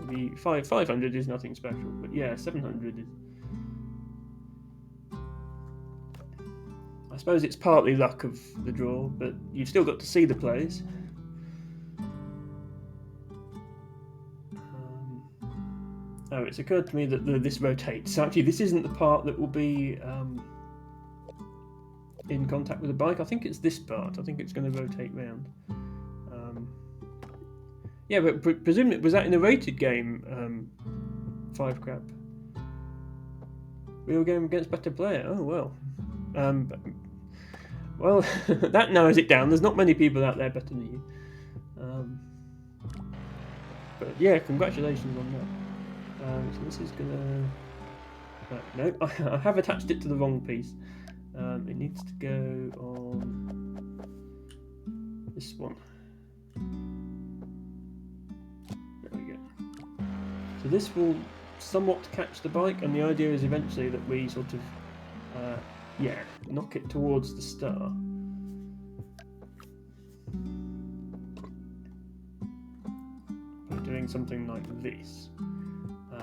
Maybe 500 is nothing special, but yeah, 700 is. I suppose it's partly luck of the draw, but you've still got to see the plays. Oh, it's occurred to me that this rotates. So actually, this isn't the part that will be in contact with the bike. I think it's this part. I think it's going to rotate round. Yeah, but presumably, was that in a rated game, 5Crab? Real game against better player? Oh, well. Well, that narrows it down. There's not many people out there better than you. But yeah, congratulations on that. So this is gonna... no, I have attached it to the wrong piece. It needs to go on this one. There we go. So this will somewhat catch the bike, and the idea is eventually that we sort of Yeah, knock it towards the star. By doing something like this.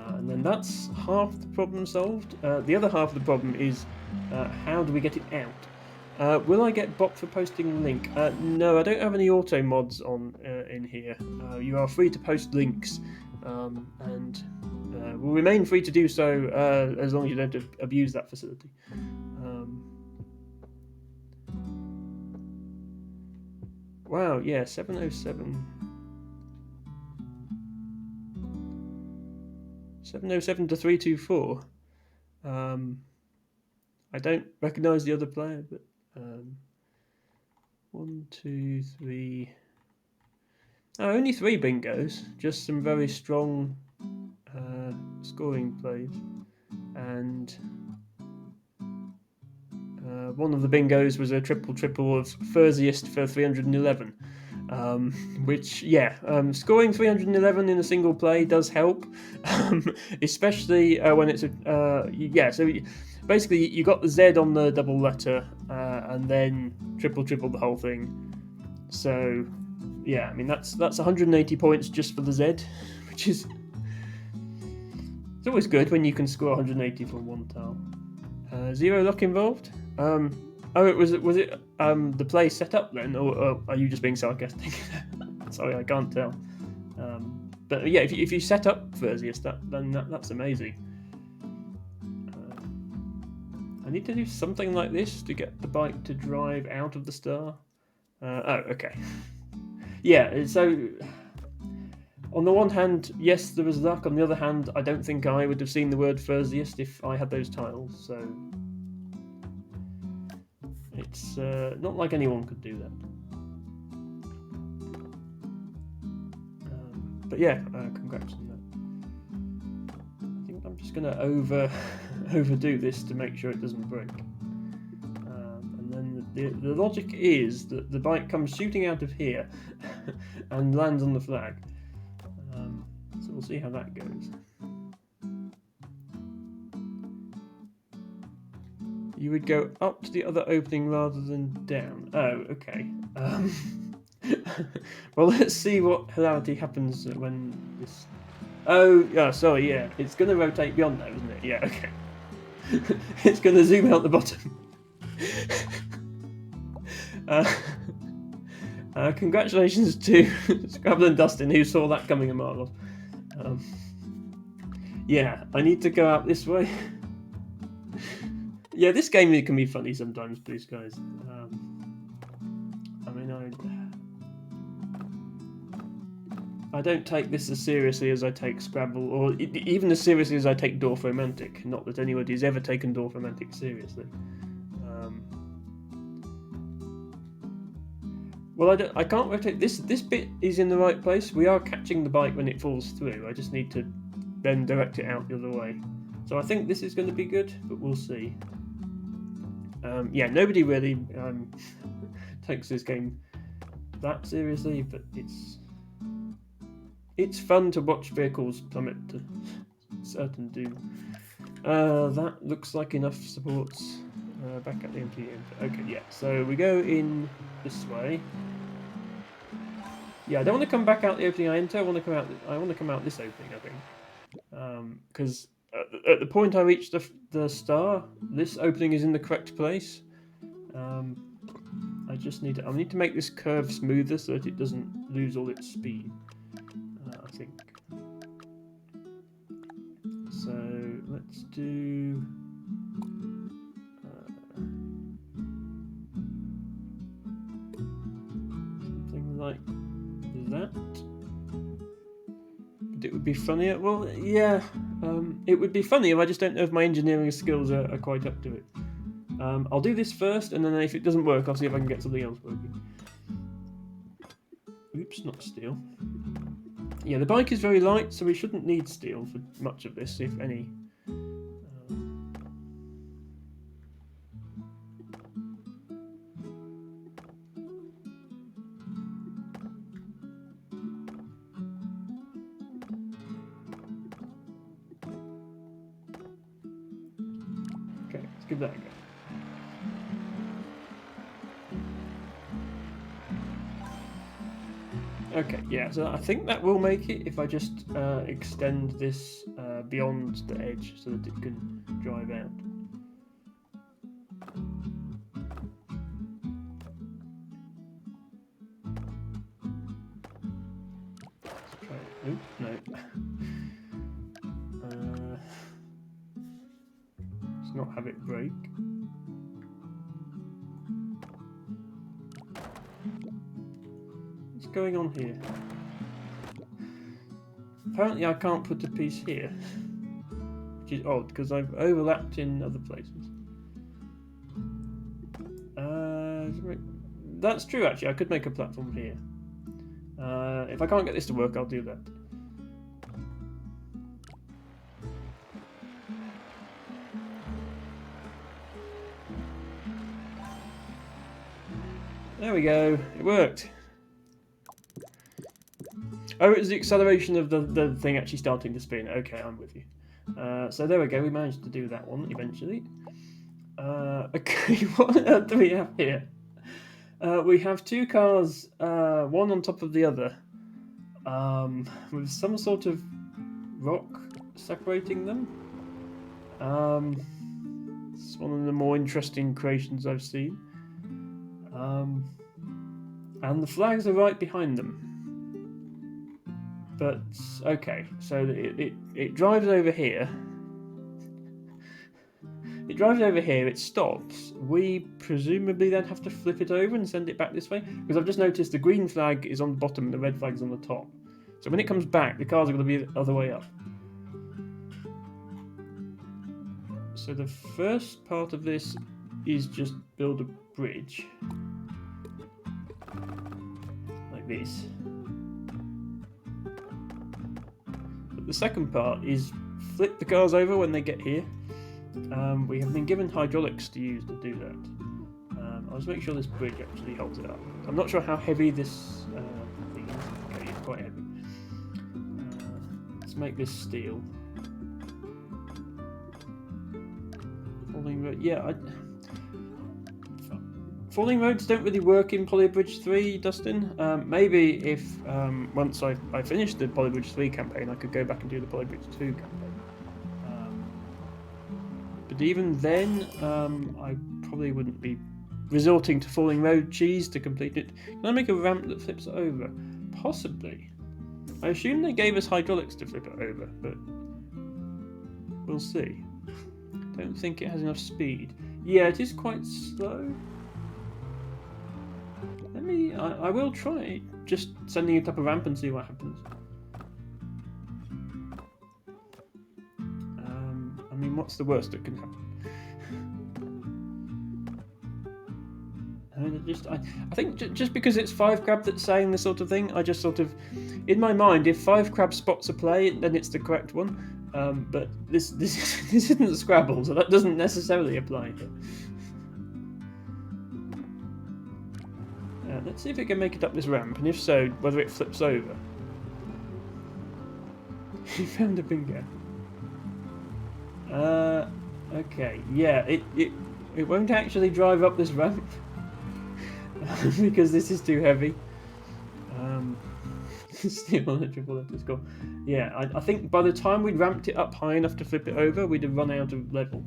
And then that's half the problem solved. The other half of the problem is how do we get it out? Will I get bot for posting link? No, I don't have any auto mods on in here. You are free to post links, and will remain free to do so as long as you don't abuse that facility. Wow, yeah, 707. 707 to 324. I don't recognise the other player, but 1, 2, 3. Oh, only 3 bingos. Just some very strong scoring plays, and one of the bingos was a triple of Furziest for 311. Which, yeah, scoring 311 in a single play does help, especially when it's yeah. So basically, you got the Z on the double letter, and then triple the whole thing. So yeah, I mean that's 180 points just for the Z, which is it's always good when you can score 180 from one tile. Zero luck involved. Oh, was it the play set up then, or are you just being sarcastic? Sorry, I can't tell. But yeah, if you set up Furzius, then that's amazing. I need to do something like this to get the bike to drive out of the star. Oh, okay. Yeah, so on the one hand, yes, there was luck. On the other hand, I don't think I would have seen the word Furziest if I had those tiles, so it's not like anyone could do that. But yeah, congrats on that. I think I'm just going to overdo this to make sure it doesn't break. And then the logic is that the bike comes shooting out of here and lands on the flag. So we'll see how that goes. You would go up to the other opening rather than down. Oh, okay. Well, let's see what hilarity happens when this... Oh, yeah, sorry, yeah. It's going to rotate beyond there, isn't it? Yeah, okay. It's going to zoom out the bottom. Congratulations to Scrabble and Dustin, who saw that coming a mile off. Yeah, I need to go out this way. Yeah, this game can be funny sometimes, please, guys. I mean, I don't take this as seriously as I take Scrabble, or even as seriously as I take Dorfomantic. Not that anybody's ever taken Dorfomantic seriously. Well, I can't rotate. This bit is in the right place. We are catching the bike when it falls through. I just need to then direct it out the other way. So I think this is going to be good, but we'll see. Yeah, nobody really takes this game that seriously, but it's fun to watch vehicles plummet to certain doom. That looks like enough supports. Back at the empty end. Okay, yeah. So we go in this way. Yeah, I don't want to come back out the opening I enter. I want to come out this opening, I think, because at the point I reach the star, this opening is in the correct place. I need to make this curve smoother so that it doesn't lose all its speed. I think. So let's do. Something like that. But it would be funnier. Well, yeah, it would be funnier. I just don't know if my engineering skills are quite up to it. I'll do this first, and then if it doesn't work, I'll see if I can get something else working. Oops, not steel. Yeah, the bike is very light, so we shouldn't need steel for much of this, if any. Okay, let's give that a go. Okay, yeah, so I think that will make it if I just extend this beyond the edge so that it can drive out. Let's try it. Oop, no. Let's not have it break. What's going on here? Apparently I can't put a piece here, which is odd because I've overlapped in other places. That's true actually, I could make a platform here. If I can't get this to work, I'll do that. There we go, it worked. Oh, it was the acceleration of the thing actually starting to spin. Okay, I'm with you. So there we go, we managed to do that one eventually. Okay, what on earth do we have here? We have two cars, one on top of the other, with some sort of rock separating them. It's one of the more interesting creations I've seen. And the flags are right behind them. But, okay, so it drives over here. It drives over here, it stops. We presumably then have to flip it over and send it back this way. Because I've just noticed the green flag is on the bottom and the red flag is on the top. So when it comes back, the cars are going to be the other way up. So the first part of this is just build a bridge. Like this. But the second part is flip the cars over when they get here. We have been given hydraulics to use to do that. I'll just make sure this bridge actually holds it up. I'm not sure how heavy this thing is. Okay, it's quite heavy. Let's make this steel. Falling road, yeah. Falling roads don't really work in Polybridge 3, Dustin. Maybe if once I finish the Polybridge 3 campaign, I could go back and do the Polybridge 2 campaign. But even then, I probably wouldn't be resorting to falling road cheese to complete it. Can I make a ramp that flips it over? Possibly. I assume they gave us hydraulics to flip it over, but we'll see. Don't think it has enough speed. Yeah, it is quite slow. I will try just sending it up a ramp and see what happens. I mean, what's the worst that can happen? I think just because it's 5crab that's saying this sort of thing, I just sort of, in my mind, if 5crab spots a play, then it's the correct one. But this isn't Scrabble, so that doesn't necessarily apply here. Let's see if it can make it up this ramp, and if so, whether it flips over. You found a bingo. Okay, yeah, it won't actually drive up this ramp because this is too heavy. Still on a triple letter score. Yeah, I think by the time we'd ramped it up high enough to flip it over, we'd have run out of level.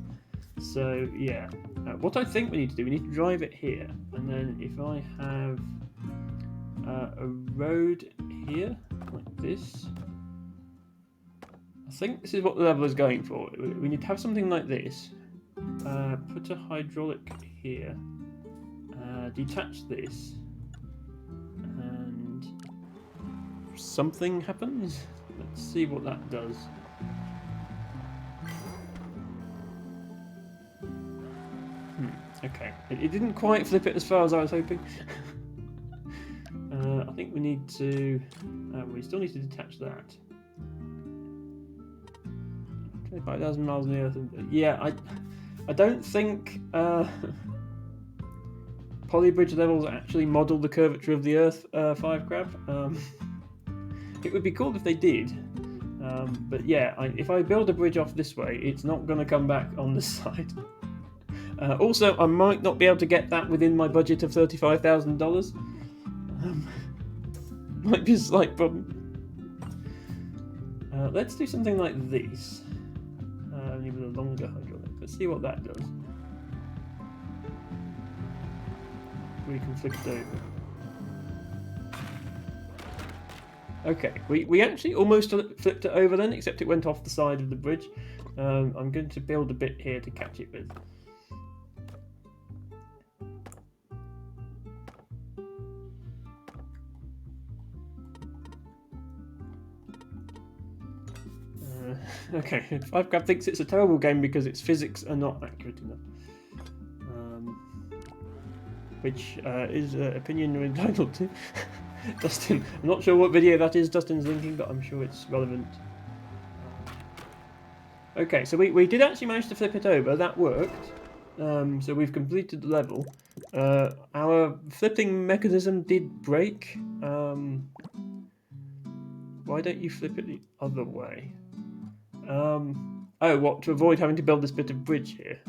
So yeah, what I think we need to do, we need to drive it here, and then if I have a road here, like this, I think this is what the level is going for. We need to have something like this, put a hydraulic here, detach this, and something happens. Let's see what that does. Okay, it didn't quite flip it as far as I was hoping. I think we need to... we still need to detach that. 25,000 miles in the earth. Yeah, I don't think Polybridge levels actually model the curvature of the Earth, 5crab. It would be cool if they did. But yeah, if I build a bridge off this way, it's not going to come back on this side. Also, I might not be able to get that within my budget of $35,000. might be a slight problem. Let's do something like this. Only with a longer hydraulic. Let's see what that does. We can flip it over. Okay, we actually almost flipped it over then, except it went off the side of the bridge. I'm going to build a bit here to catch it with. Okay, 5Grab thinks it's a terrible game because its physics are not accurate enough. Which is an opinion you're entitled to. Dustin, I'm not sure what video that is Dustin's linking, but I'm sure it's relevant. Okay, so we did actually manage to flip it over. That worked. So we've completed the level. Our flipping mechanism did break. Why don't you flip it the other way? Oh, what, to avoid having to build this bit of bridge here?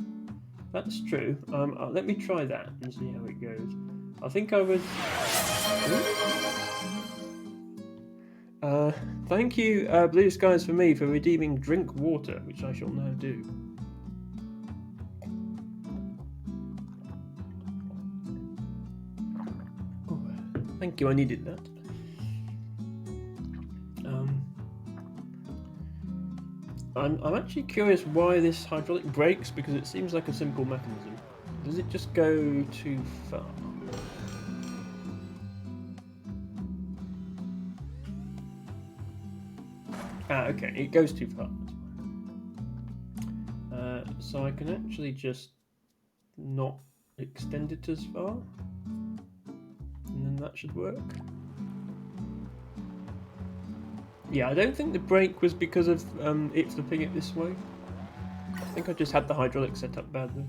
That's true. Let me try that and see how it goes. I think I would... thank you, Blue Skies for me, for redeeming drink water, which I shall now do. Oh, thank you, I needed that. I'm actually curious why this hydraulic breaks, because it seems like a simple mechanism. Does it just go too far? Ah, okay, it goes too far. So I can actually just not extend it as far, and then that should work. Yeah, I don't think the break was because of it flipping it this way. I think I just had the hydraulic set up badly.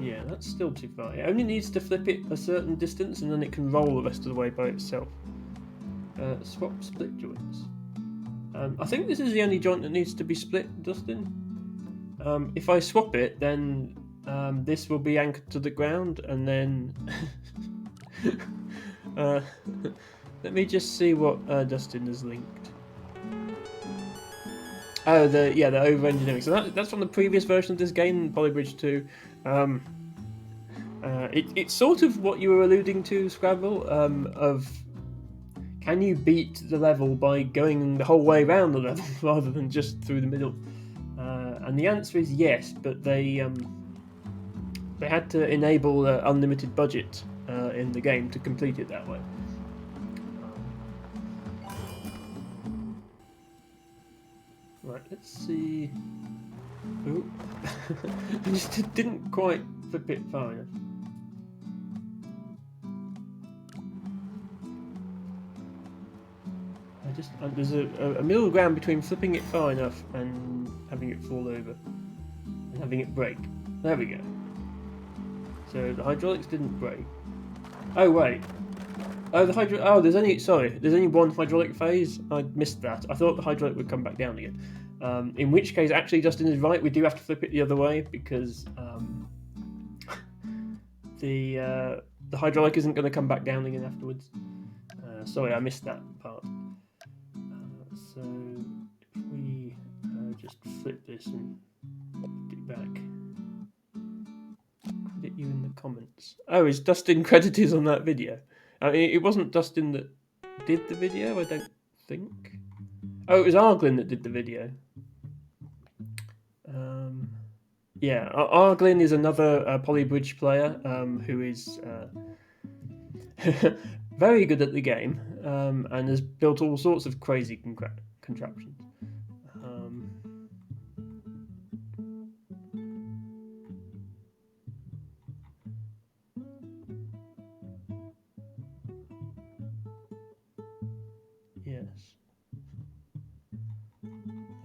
Yeah, that's still too far. It only needs to flip it a certain distance and then it can roll the rest of the way by itself. Swap split joints. I think this is the only joint that needs to be split, Dustin. If I swap it, then this will be anchored to the ground, and then... let me just see what Dustin has linked. Oh, the over-engineering. So that's from the previous version of this game, Polybridge 2. It's sort of what you were alluding to, Scrabble, of can you beat the level by going the whole way around the level rather than just through the middle? And the answer is yes, but they had to enable unlimited budget in the game to complete it that way. Right, let's see. Oh, I just didn't quite flip it far enough. There's a middle ground between flipping it far enough and having it fall over and having it break. There we go. So the hydraulics didn't break. Oh wait. Oh, there's only one hydraulic phase. I missed that. I thought the hydraulic would come back down again. In which case, actually, Justin is right. We do have to flip it the other way because the hydraulic isn't going to come back down again afterwards. Sorry, I missed that part. So if we just flip this and put it back, credit you in the comments. Oh, is Dustin credited on that video? It wasn't Dustin that did the video, I don't think. Oh, it was Arglin that did the video. Yeah, Arglin is another Polybridge player who is very good at the game and has built all sorts of crazy contraptions. Yes.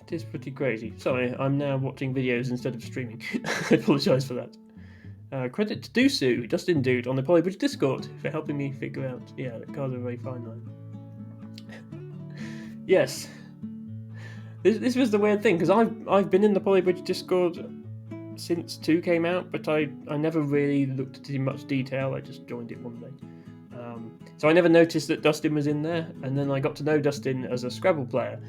It is pretty crazy. Sorry, I'm now watching videos instead of streaming. I apologise for that. Credit to Dusu, Dustin Dude, on the Polybridge Discord for helping me figure out. Yeah, the cards are very fine line. Yes. This was the weird thing, because I've been in the Polybridge Discord since 2 came out, but I never really looked at it in much detail. I just joined it one day. So I never noticed that Dustin was in there, and then I got to know Dustin as a Scrabble player.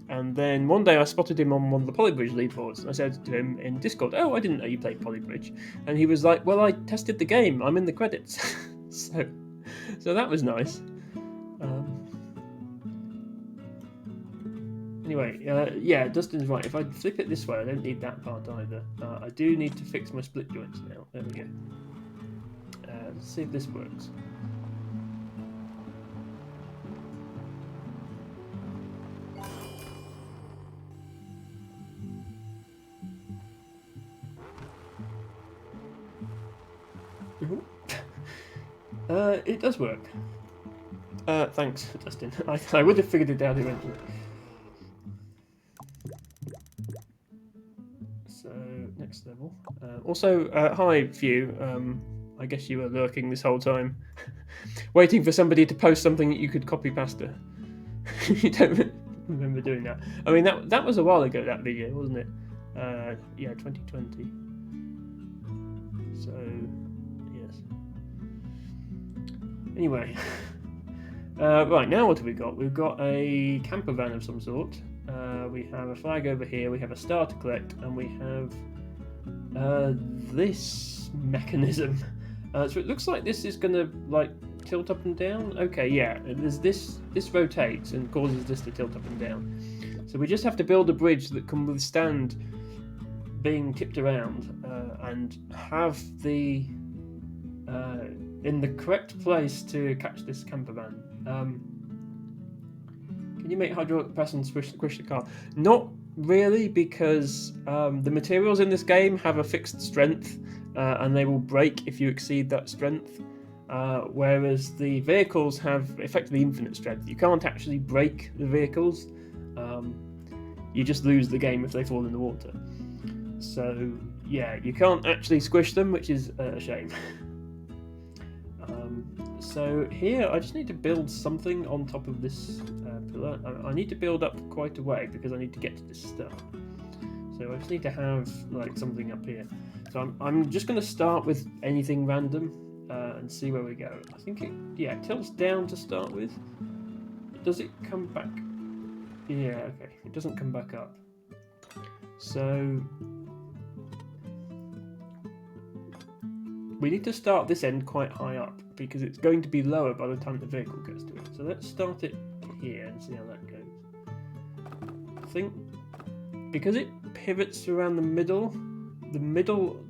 And then one day I spotted him on one of the Polybridge leaderboards, and I said to him in Discord, "Oh, I didn't know you played Polybridge." And he was like, "Well, I tested the game. I'm in the credits." so that was nice. Anyway, yeah, Dustin's right. If I flip it this way, I don't need that part either. I do need to fix my split joints now. There we go. Let's see if this works. It does work. Thanks, Dustin. I would have figured it out eventually. So, next level. Also, hi, Few. I guess you were lurking this whole time, waiting for somebody to post something that you could copy pasta. You don't remember doing that? I mean, that was a while ago, that video, wasn't it? Yeah, 2020. So, yes. Anyway. Right, now what have we got? We've got a camper van of some sort. We have a flag over here, we have a star to collect, and we have this mechanism. So it looks like this is going to, like, tilt up and down. Okay, yeah, there's this rotates and causes this to tilt up and down. So we just have to build a bridge that can withstand being tipped around and have the in the correct place to catch this camper van. Can you make hydraulic press and squish the car? Not really, because the materials in this game have a fixed strength and they will break if you exceed that strength, whereas the vehicles have effectively infinite strength. You can't actually break the vehicles, you just lose the game if they fall in the water. So yeah, you can't actually squish them, which is a shame. So here I just need to build something on top of this pillar. I need to build up quite a way because I need to get to this star. So I just need to have like something up here. So I'm just going to start with anything random and see where we go. I think it tilts down to start with. Does it come back? Yeah, okay. It doesn't come back up. So we need to start this end quite high up because it's going to be lower by the time the vehicle gets to it. So let's start it here and see how that goes. I think because it pivots around the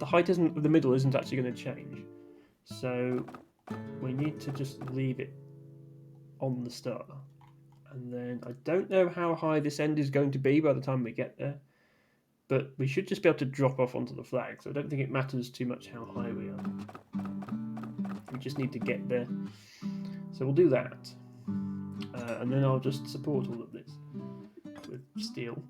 height of the middle isn't actually going to change. So we need to just leave it on the star. And then I don't know how high this end is going to be by the time we get there, but we should just be able to drop off onto the flag, so I don't think it matters too much how high we are. We just need to get there. So we'll do that. And then I'll just support all of this with steel.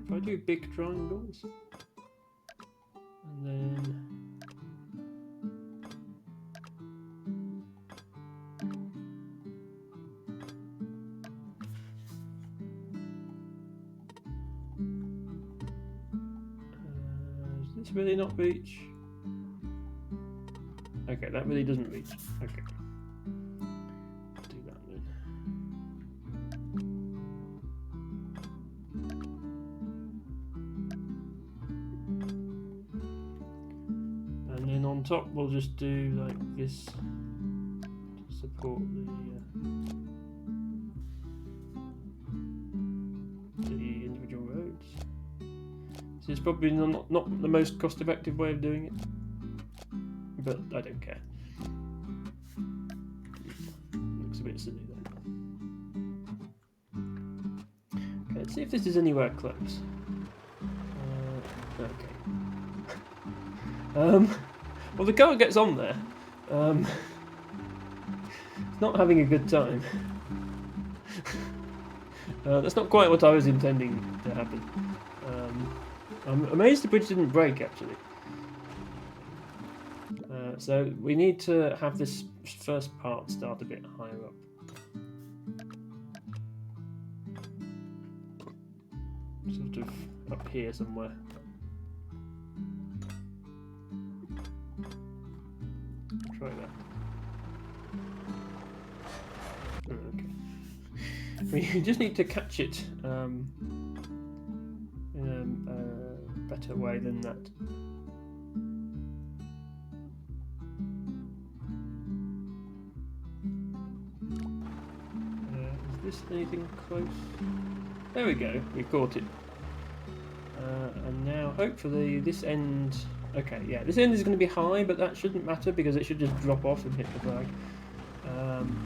If I do big triangles, and then does this really not reach? Okay, that really doesn't reach. Okay. Do that then. And then on top we'll just do like this to support the individual roads. So it's probably not the most cost-effective way of doing it, but I don't care. Looks a bit silly though. Okay, let's see if this is anywhere close. Okay. Well, the car gets on there. It's not having a good time. That's not quite what I was intending to happen. I'm amazed the bridge didn't break, actually. So we need to have this first part start a bit higher up. sort of up here somewhere. Try that. Okay. We just need to catch it in a better way than that. Is this anything close? There we go, we caught it. And now hopefully this end... Okay, yeah, this end is going to be high, but that shouldn't matter because it should just drop off and hit the flag.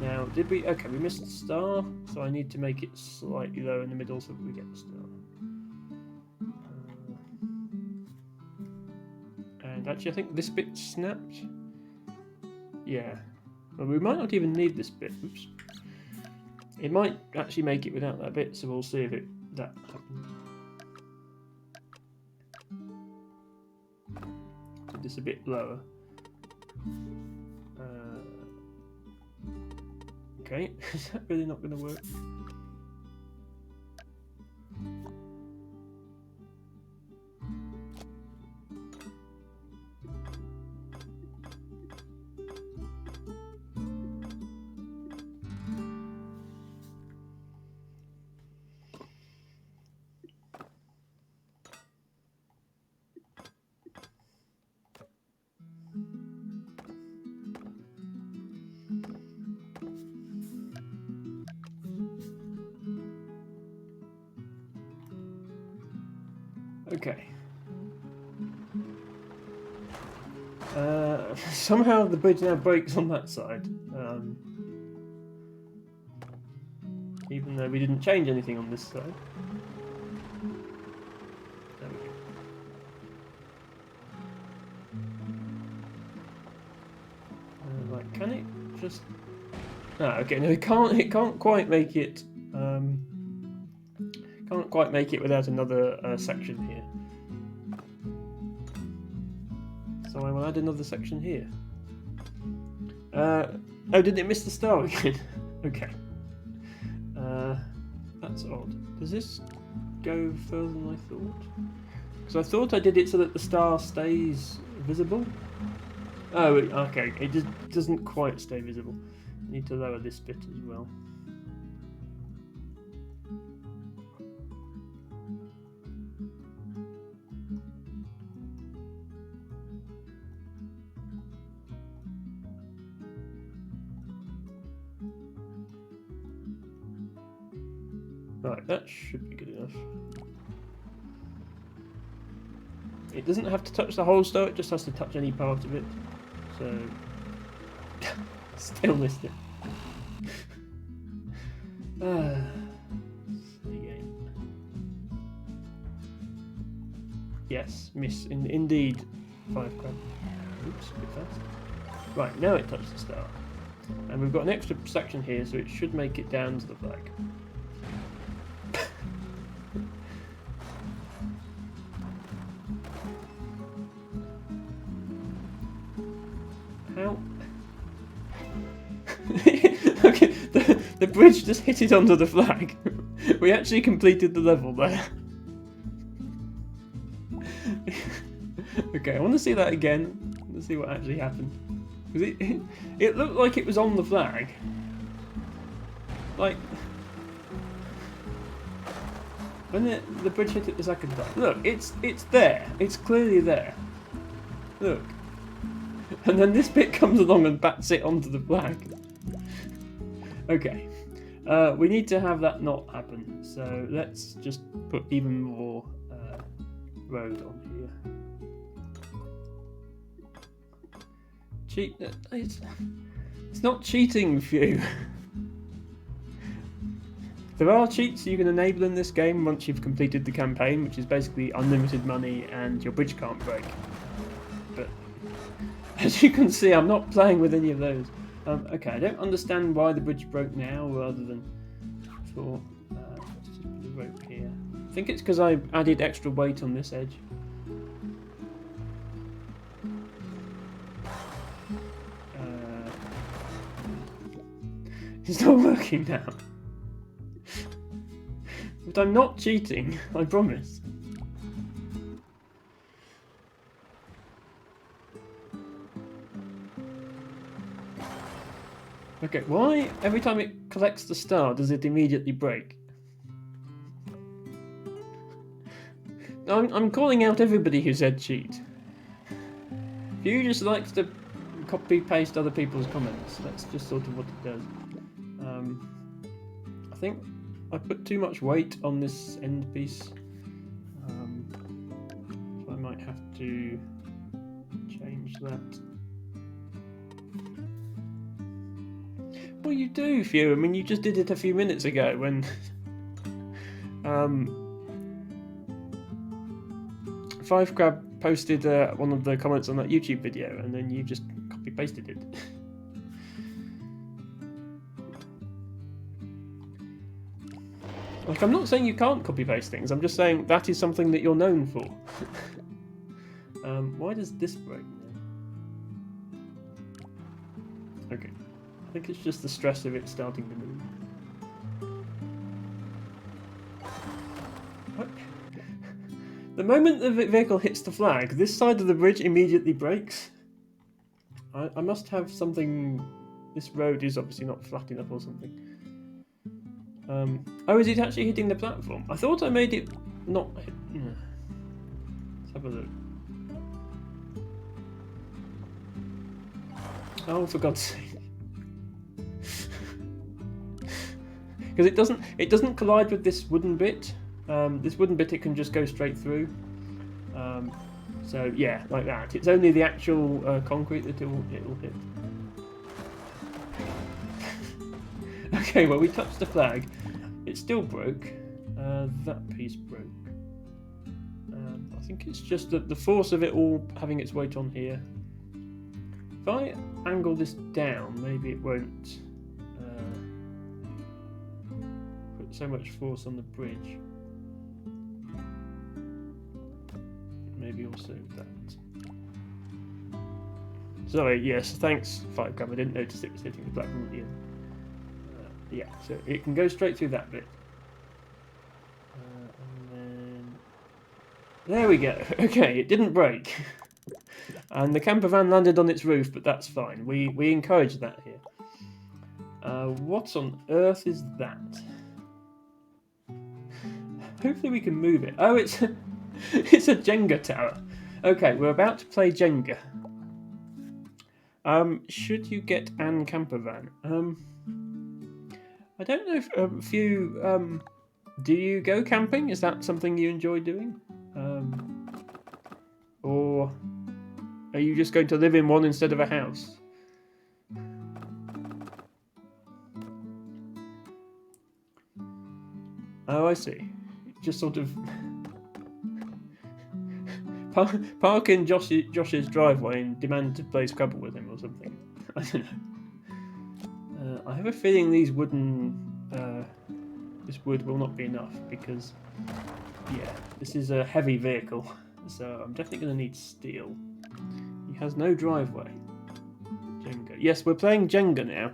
Now, did we... Okay, we missed the star, so I need to make it slightly low in the middle so that we get the star. And actually, I think this bit snapped. Yeah. Well, we might not even need this bit. Oops. It might actually make it without that bit, so we'll see if that happens. Put this a bit lower. Okay, is that really not going to work? Okay. Somehow the bridge now breaks on that side. Even though we didn't change anything on this side. There we go. Like, can it just... Ah, okay, no, it can't quite make it... Can't quite make it without another section here. So I will add another section here. Oh, did it miss the star again? Okay. That's odd. Does this go further than I thought? Because I thought I did it so that the star stays visible. Oh, okay. It just doesn't quite stay visible. I need to lower this bit as well. Right, that should be good enough. It doesn't have to touch the whole star, it just has to touch any part of it. So... Still missed it. Again. Yes, miss. Indeed. 5 crab. Oops, a bit fast. Right, now it touched the star. And we've got an extra section here, so it should make it down to the flag. How? Okay, the bridge just hit it onto the flag. We actually completed the level there. Okay, I want to see that again. Let's see what actually happened. Because it looked like it was on the flag. Like... When the bridge hit it the second time. Look, it's there. It's clearly there. Look. And then this bit comes along and bats it onto the flag. Okay. We need to have that not happen. So let's just put even more road on here. Cheat. It's not cheating, Phew. There are cheats you can enable in this game once you've completed the campaign, which is basically unlimited money and your bridge can't break. But as you can see, I'm not playing with any of those. Okay, I don't understand why the bridge broke now rather than for... let's just put the rope here. I think it's because I added extra weight on this edge. It's not working now. But I'm not cheating, I promise. Okay, why every time it collects the star does it immediately break? I'm calling out everybody who said cheat. View just likes to copy paste other people's comments. That's just sort of what it does. I think I put too much weight on this end piece. So I might have to change that. Well, you do, Few. I mean, you just did it a few minutes ago when Five Crab posted one of the comments on that YouTube video, and then you just copy pasted it. Like, I'm not saying you can't copy paste things. I'm just saying that is something that you're known for. Why does this break now? Okay, I think it's just the stress of it starting to move. What? The moment the vehicle hits the flag, this side of the bridge immediately breaks. I must have something... This road is obviously not flat enough or something. Oh, is it actually hitting the platform? I thought I made it not hit... Let's have a look. Oh, for God's sake. Because it doesn't collide with this wooden bit. This wooden bit, it can just go straight through. So yeah, like that. It's only the actual concrete that it'll hit. Okay, well, we touched the flag. It still broke. That piece broke. I think it's just the force of it all having its weight on here. If I angle this down, maybe it won't put so much force on the bridge. Maybe also that. Sorry, yes, thanks, Five Crab. I didn't notice it was hitting the platform at the end. Yeah, so it can go straight through that bit. And then... There we go. Okay, it didn't break. And the camper van landed on its roof, but that's fine. We encourage that here. What on earth is that? Hopefully we can move it. Oh, it's it's a Jenga tower. Okay, we're about to play Jenga. Should you get an camper van? I don't know if you do you go camping? Is that something you enjoy doing? Or are you just going to live in one instead of a house? Oh, I see. Just sort of park in Josh's driveway and demand to play Scrabble with him or something. I don't know. I have a feeling these this wood will not be enough because, yeah, this is a heavy vehicle, so I'm definitely going to need steel. He has no driveway. Jenga. Yes, we're playing Jenga now.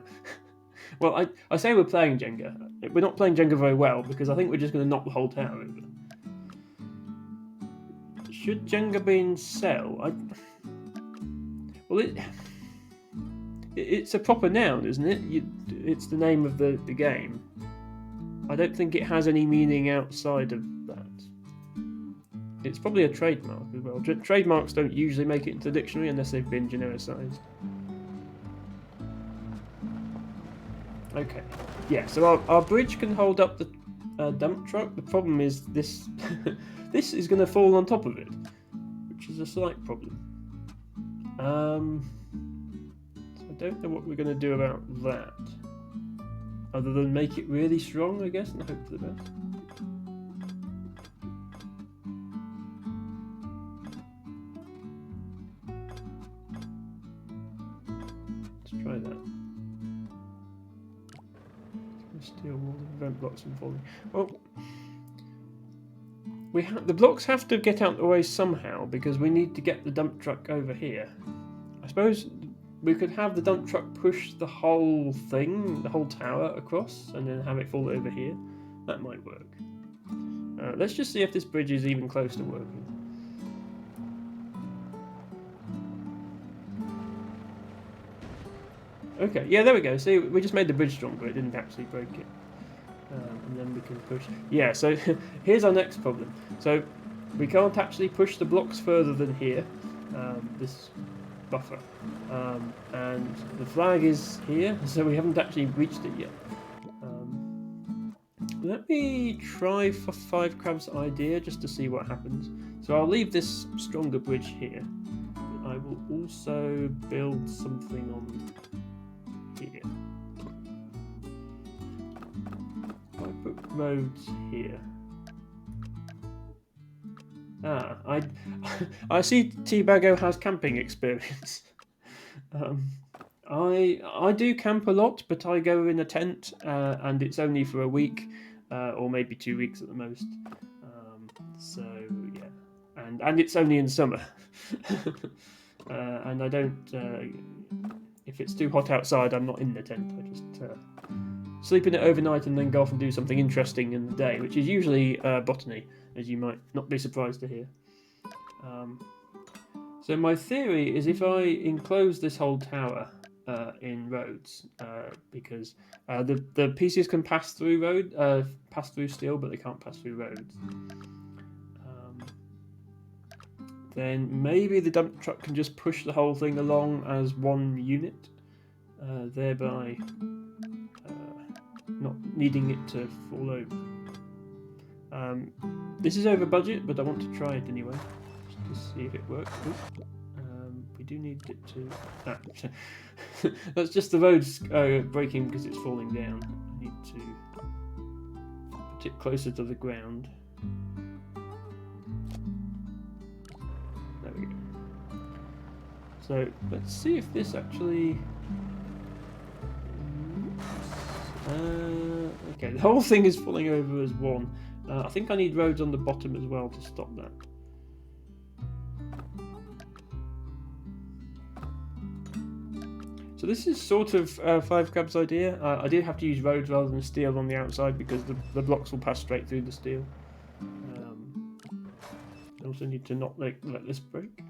Well, I say we're playing Jenga. We're not playing Jenga very well because I think we're just going to knock the whole tower over. Should Jenga be in cell? Well, it's a proper noun, isn't it? It's the name of the game. I don't think it has any meaning outside of that. It's probably a trademark as well. Trademarks don't usually make it into the dictionary unless they've been genericized. Okay. Yeah, so our bridge can hold up the dump truck. The problem is this this is going to fall on top of it, which is a slight problem. So I don't know what we're going to do about that, other than make it really strong, I guess, and hope for the best. Let's try that. Steel wall, event blocks and falling. Well, the blocks have to get out the way somehow because we need to get the dump truck over here. I suppose we could have the dump truck push the whole thing, the whole tower across, and then have it fall over here. That might work. Let's just see if this bridge is even close to working. Okay, yeah, there we go. See, we just made the bridge stronger. It didn't actually break it. And then we can push. Yeah, so here's our next problem. So we can't actually push the blocks further than here, this buffer. And the flag is here, so we haven't actually reached it yet. Let me try for Five Crab's idea just to see what happens. So I'll leave this stronger bridge here. I will also build something on here. I put roads here. I see T-Bago has camping experience. I do camp a lot, but I go in a tent, and it's only for a week, or maybe 2 weeks at the most. So yeah, and it's only in summer, and I don't. If it's too hot outside, I'm not in the tent. I just sleep in it overnight and then go off and do something interesting in the day, which is usually botany, as you might not be surprised to hear. So my theory is if I enclose this whole tower in roads, because the PCs can pass through steel, but they can't pass through roads. Then maybe the dump truck can just push the whole thing along as one unit, thereby not needing it to fall over. This is over budget, but I want to try it anyway, just to see if it works. We do need it to... that's just the roads breaking because it's falling down. I need to put it closer to the ground. There we go. So let's see if this actually... okay, the whole thing is falling over as one. I think I need roads on the bottom as well to stop that. So this is sort of Five Crab's idea. I do have to use roads rather than steel on the outside because the blocks will pass straight through the steel. I also need to not let this break.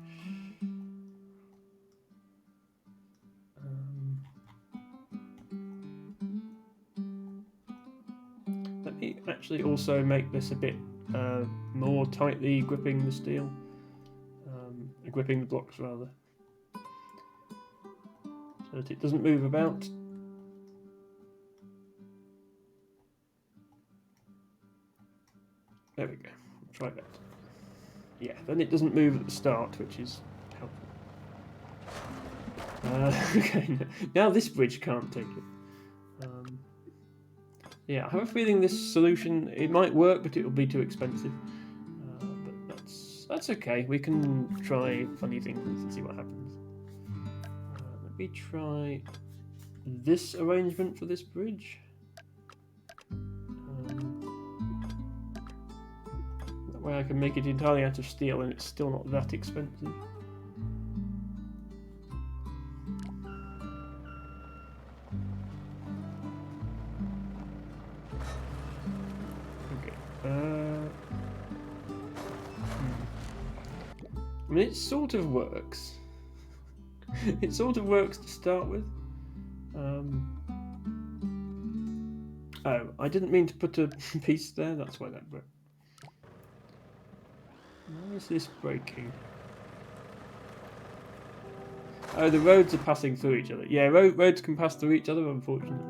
Let me actually also make this a bit more tightly gripping the steel. Gripping the blocks rather. So that it doesn't move about. There we go. Try that. Yeah, then it doesn't move at the start, which is helpful. Okay, now this bridge can't take it. Yeah, I have a feeling this solution, it might work, but it'll be too expensive. But that's okay. We can try funny things and see what happens. Let me try this arrangement for this bridge. That way I can make it entirely out of steel and it's still not that expensive. I mean, it sort of works. It sort of works to start with. Oh, I didn't mean to put a piece there, that's why that broke. Why is this breaking? Oh, the roads are passing through each other. Yeah, roads can pass through each other, unfortunately.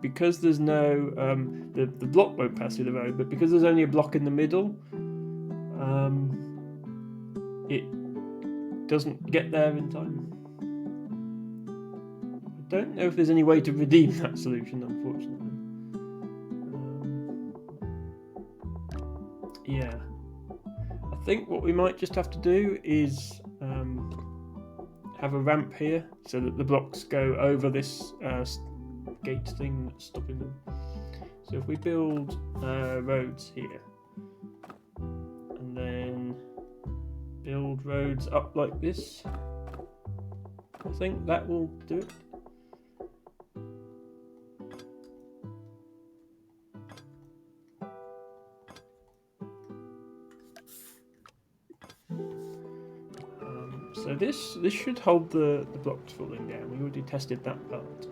Because there's no... the block won't pass through the road, but because there's only a block in the middle, it doesn't get there in time. I don't know if there's any way to redeem that solution, unfortunately. Yeah. I think what we might just have to do is have a ramp here so that the blocks go over this gate thing that's stopping them. So if we build roads here and then build roads up like this, I think that will do it. So this should hold the blocks falling down. We already tested that part.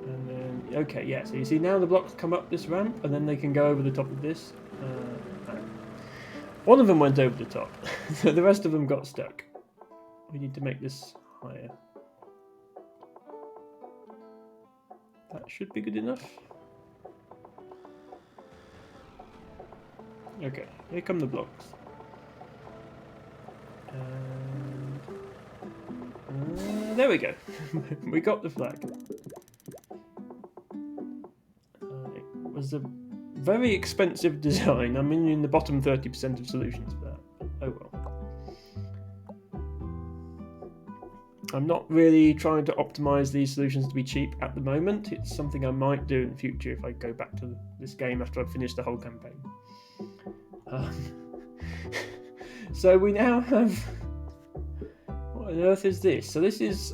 And then, okay, yeah, so you see now the blocks come up this ramp, and then they can go over the top of this. One of them went over the top, so the rest of them got stuck. We need to make this higher. That should be good enough. Okay, here come the blocks. And there we go. We got the flag. It was a very expensive design. I'm in the bottom 30% of solutions for that. Oh well. I'm not really trying to optimize these solutions to be cheap at the moment. It's something I might do in the future if I go back to this game after I've finished the whole campaign. So we now have... What on earth is this? So this is...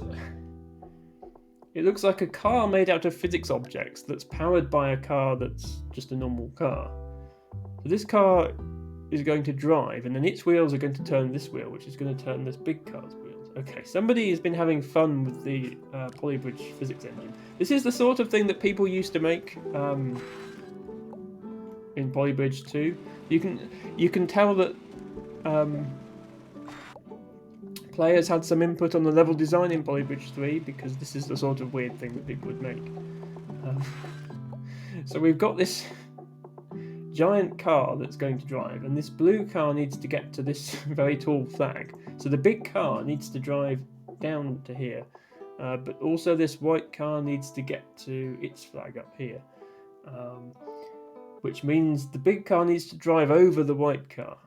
It looks like a car made out of physics objects that's powered by a car that's just a normal car. So this car is going to drive, and then its wheels are going to turn this wheel, which is going to turn this big car's wheels. Okay, somebody has been having fun with the Polybridge physics engine. This is the sort of thing that people used to make in Polybridge 2. You can tell that players had some input on the level design in Polybridge 3 because this is the sort of weird thing that people would make. So we've got this giant car that's going to drive, and this blue car needs to get to this very tall flag. So the big car needs to drive down to here, but also this white car needs to get to its flag up here. Which means the big car needs to drive over the white car,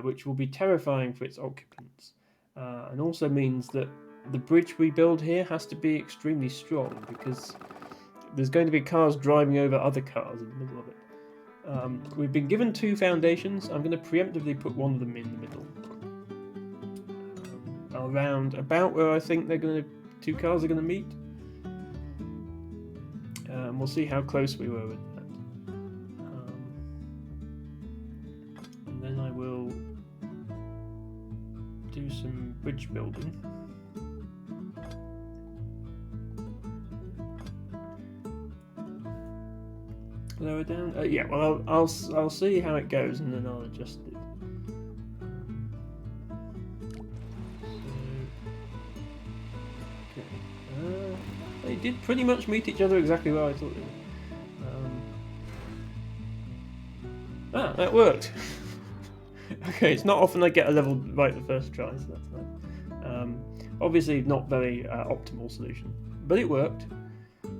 which will be terrifying for its occupants. And also means that the bridge we build here has to be extremely strong because there's going to be cars driving over other cars in the middle of it. We've been given 2 foundations. I'm going to preemptively put one of them in the middle. Around about where I think 2 cars are going to meet. And we'll see how close we were with that. And then I will do some bridge building. Lower down. Yeah. Well, I'll see how it goes, and then I'll adjust it. Okay. They did pretty much meet each other exactly where I thought they would. That worked. Okay, it's not often I get a level right the first try, so that's nice. Obviously not very optimal solution, but it worked.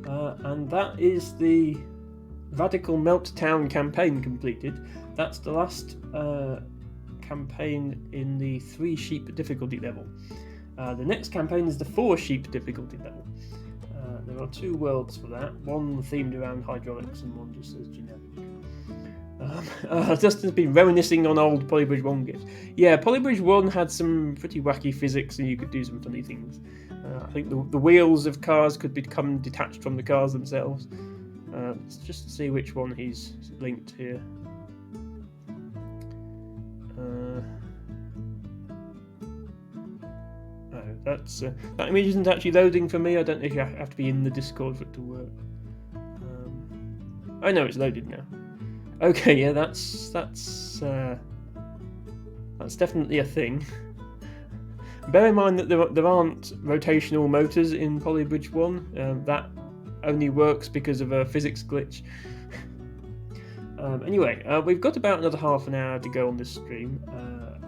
And that is the Radical Meltdown campaign completed. That's the last campaign in the 3 sheep difficulty level. The next campaign is the 4 sheep difficulty level. There are 2 worlds for that, one themed around hydraulics and one just as generic. Justin's been reminiscing on old Polybridge 1 games. Yeah, Polybridge 1 had some pretty wacky physics and you could do some funny things. I think the wheels of cars could become detached from the cars themselves. Let's just see which one he's linked here. That image isn't actually loading for me. I don't know if you have to be in the Discord for it to work. I know it's loaded now. Okay, yeah, that's definitely a thing. Bear in mind that there aren't rotational motors in Polybridge 1. That only works because of a physics glitch. Anyway, we've got about another half an hour to go on this stream,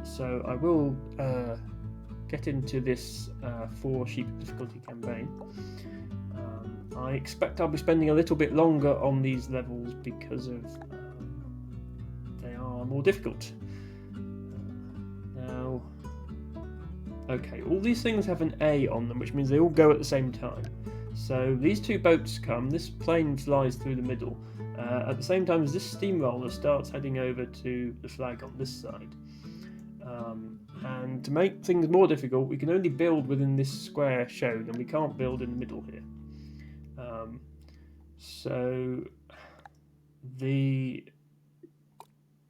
so I will get into this 4 sheep difficulty campaign. I expect I'll be spending a little bit longer on these levels because of they are more difficult. Now, okay, all these things have an A on them, which means they all go at the same time. So these 2 boats come, this plane flies through the middle, at the same time as this steamroller starts heading over to the flag on this side. And to make things more difficult, we can only build within this square shown, and we can't build in the middle here. So the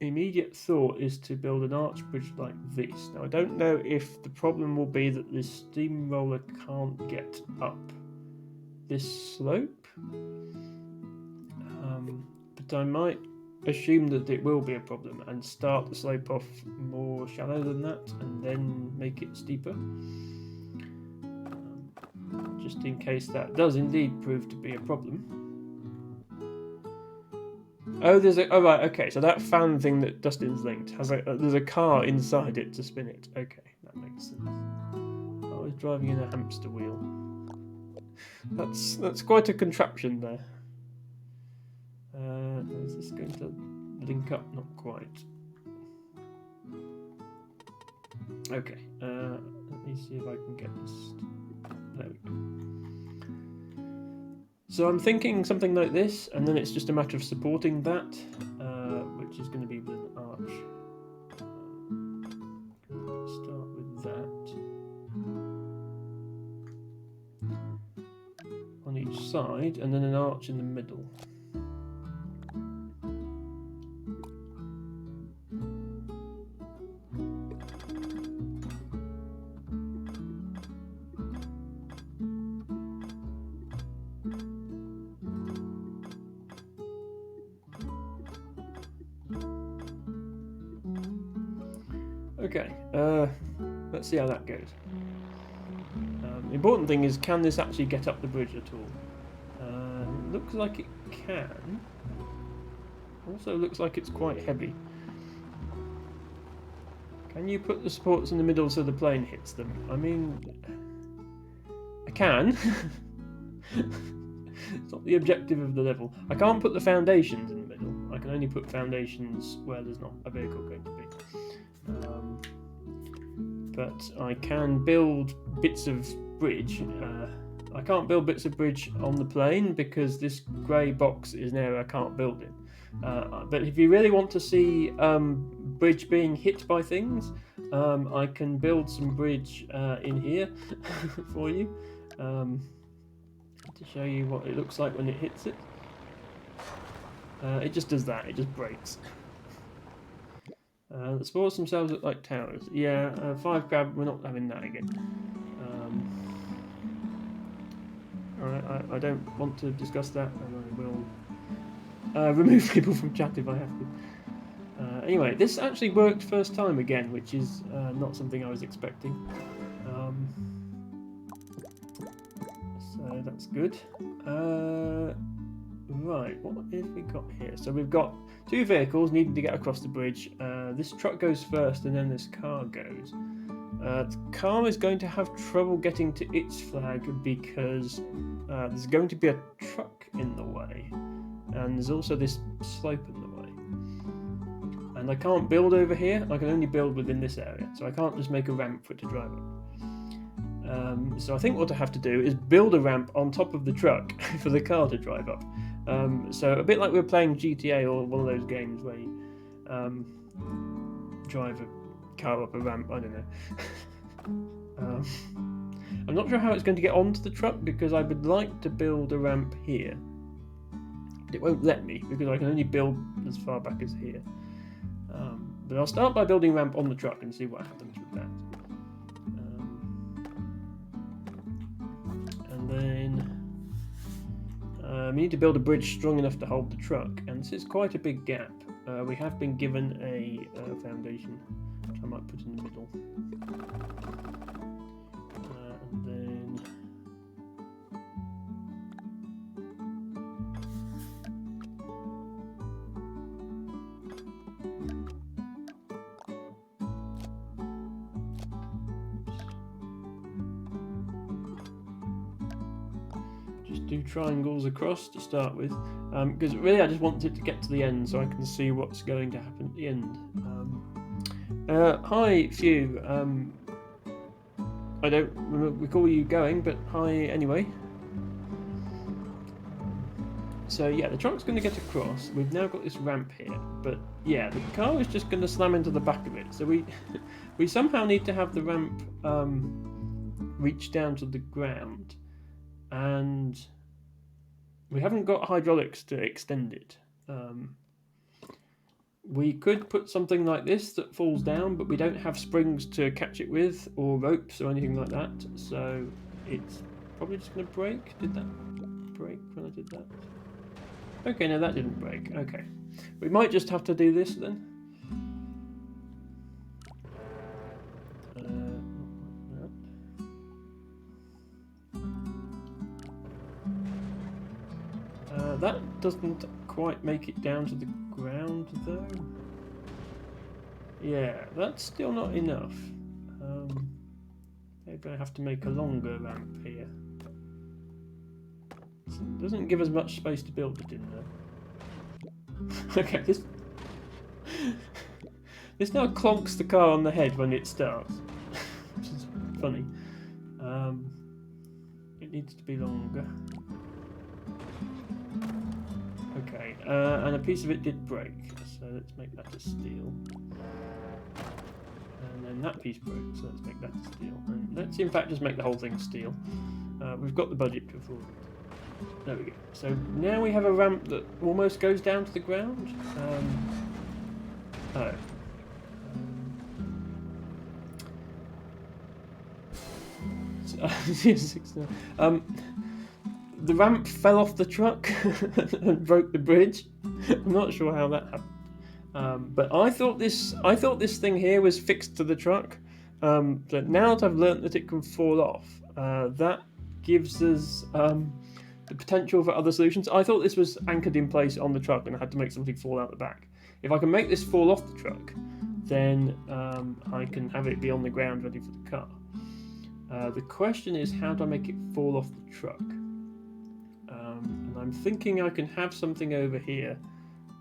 immediate thought is to build an arch bridge like this. Now I don't know if the problem will be that this steamroller can't get up this slope, but I might assume that it will be a problem and start the slope off more shallow than that and then make it steeper, just in case that does indeed prove to be a problem. Oh, right, okay. So that fan thing that Dustin's linked has there's a car inside it to spin it. Okay, that makes sense. I was driving in a hamster wheel. That's quite a contraption there. Is this going to link up? Not quite. Okay. Let me see if I can get this. There we go. So I'm thinking something like this, and then it's just a matter of supporting that, which is going to be with an arch. Start with that. On each side, and then an arch in the middle. Okay, let's see how that goes. The important thing is, can this actually get up the bridge at all? Looks like it can. Also looks like it's quite heavy. Can you put the supports in the middle so the plane hits them? I mean, I can. It's not the objective of the level. I can't put the foundations in the middle. I can only put foundations where there's not a vehicle going to be. But I can build bits of bridge. I can't build bits of bridge on the plane because this grey box is an area I can't build in. But if you really want to see bridge being hit by things, I can build some bridge in here for you to show you what it looks like when it hits it. It just does that, it just breaks. The spores themselves look like towers. Yeah, 5 grab, we're not having that again. I don't want to discuss that, and I will remove people from chat if I have to. Anyway, this actually worked first time again, which is not something I was expecting. So that's good. Right, what have we got here? So we've got 2 vehicles needing to get across the bridge. This truck goes first and then this car goes. The car is going to have trouble getting to its flag because there's going to be a truck in the way. And there's also this slope in the way. And I can't build over here, I can only build within this area. So I can't just make a ramp for it to drive up. So I think what I have to do is build a ramp on top of the truck for the car to drive up. So a bit like we were playing GTA or one of those games where you drive a car up a ramp, I don't know. I'm not sure how it's going to get onto the truck because I would like to build a ramp here. But it won't let me because I can only build as far back as here. But I'll start by building a ramp on the truck and see what happens with that. And then we need to build a bridge strong enough to hold the truck, and this is quite a big gap. We have been given a foundation, which I might put in the middle. And then just do triangles across to start with, because really I just want it to get to the end so I can see what's going to happen at the end. Hi, Few. I don't recall you going, but hi anyway. So yeah, the truck's going to get across. We've now got this ramp here, but yeah, the car is just going to slam into the back of it. So we somehow need to have the ramp reach down to the ground, and we haven't got hydraulics to extend it. We could put something like this that falls down, but we don't have springs to catch it with, or ropes or anything like that, so it's probably just going to break. Did that break when I did that? Okay, no, that didn't break. Okay. We might just have to do this then. That doesn't quite make it down to the ground though. Yeah, that's still not enough. Maybe I have to make a longer ramp here. It doesn't give us much space to build it in though. Okay, this now clonks the car on the head when it starts, which is funny. It needs to be longer. Okay, and a piece of it did break, so let's make that a steel. And then that piece broke, so let's make that a steel. And let's in fact just make the whole thing steel. We've got the budget to afford it. There we go. So now we have a ramp that almost goes down to the ground. The ramp fell off the truck and broke the bridge. I'm not sure how that happened, but I thought this thing here was fixed to the truck. But now that I've learnt that it can fall off, that gives us the potential for other solutions. I thought this was anchored in place on the truck and I had to make something fall out the back. If I can make this fall off the truck, then I can have it be on the ground ready for the car. The question is, how do I make it fall off the truck? And I'm thinking I can have something over here.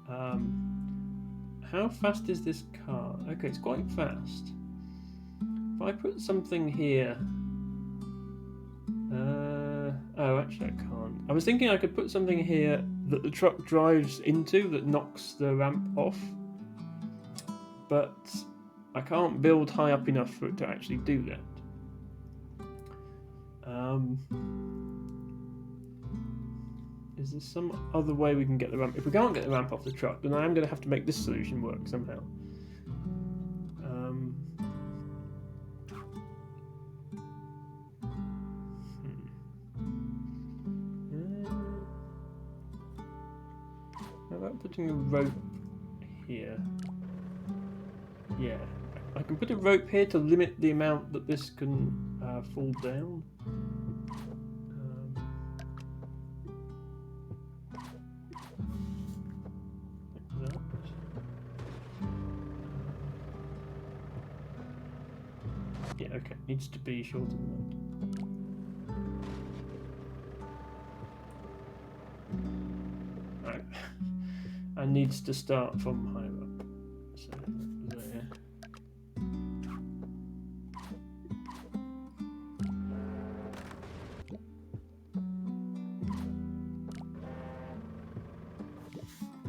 How fast is this car? Okay, it's quite fast. If I put something here... oh, actually I can't. I was thinking I could put something here that the truck drives into that knocks the ramp off. But I can't build high up enough for it to actually do that. Is there some other way we can get the ramp? If we can't get the ramp off the truck, then I am going to have to make this solution work somehow. How about putting a rope here? Yeah, I can put a rope here to limit the amount that this can fall down. Like that. Yeah, okay, needs to be shorter than that. Right. And needs to start from higher up. So there.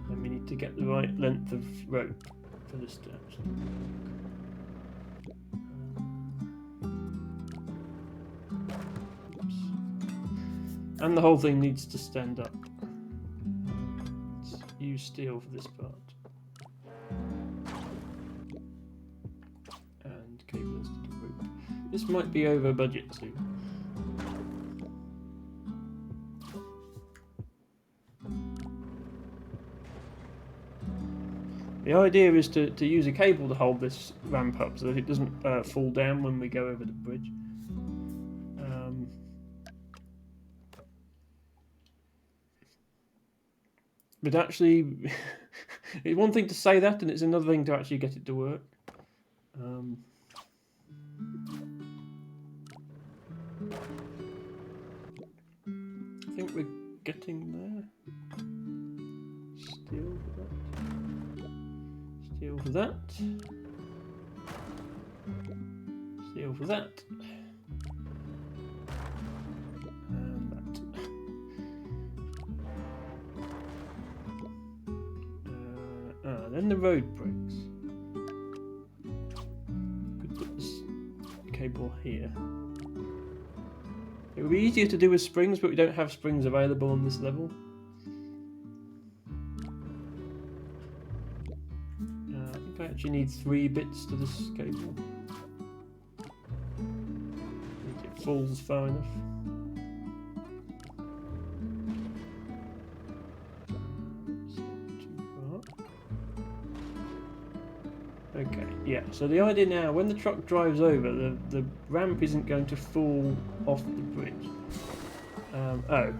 And we need to get the right length of rope for this to actually work. And the whole thing needs to stand up. Let's use steel for this part. And cable instead of rope. This might be over budget too. The idea is to use a cable to hold this ramp up so that it doesn't fall down when we go over the bridge. But actually, it's one thing to say that, and it's another thing to actually get it to work. I think we're getting there. Steel for that. Steel for that. Steel for that. And that. Then the road breaks. Could put this cable here. It would be easier to do with springs, but we don't have springs available on this level. actually need 3 bits to this cable. If it falls far enough. Okay, yeah, so the idea now, when the truck drives over, the ramp isn't going to fall off the bridge. Oh.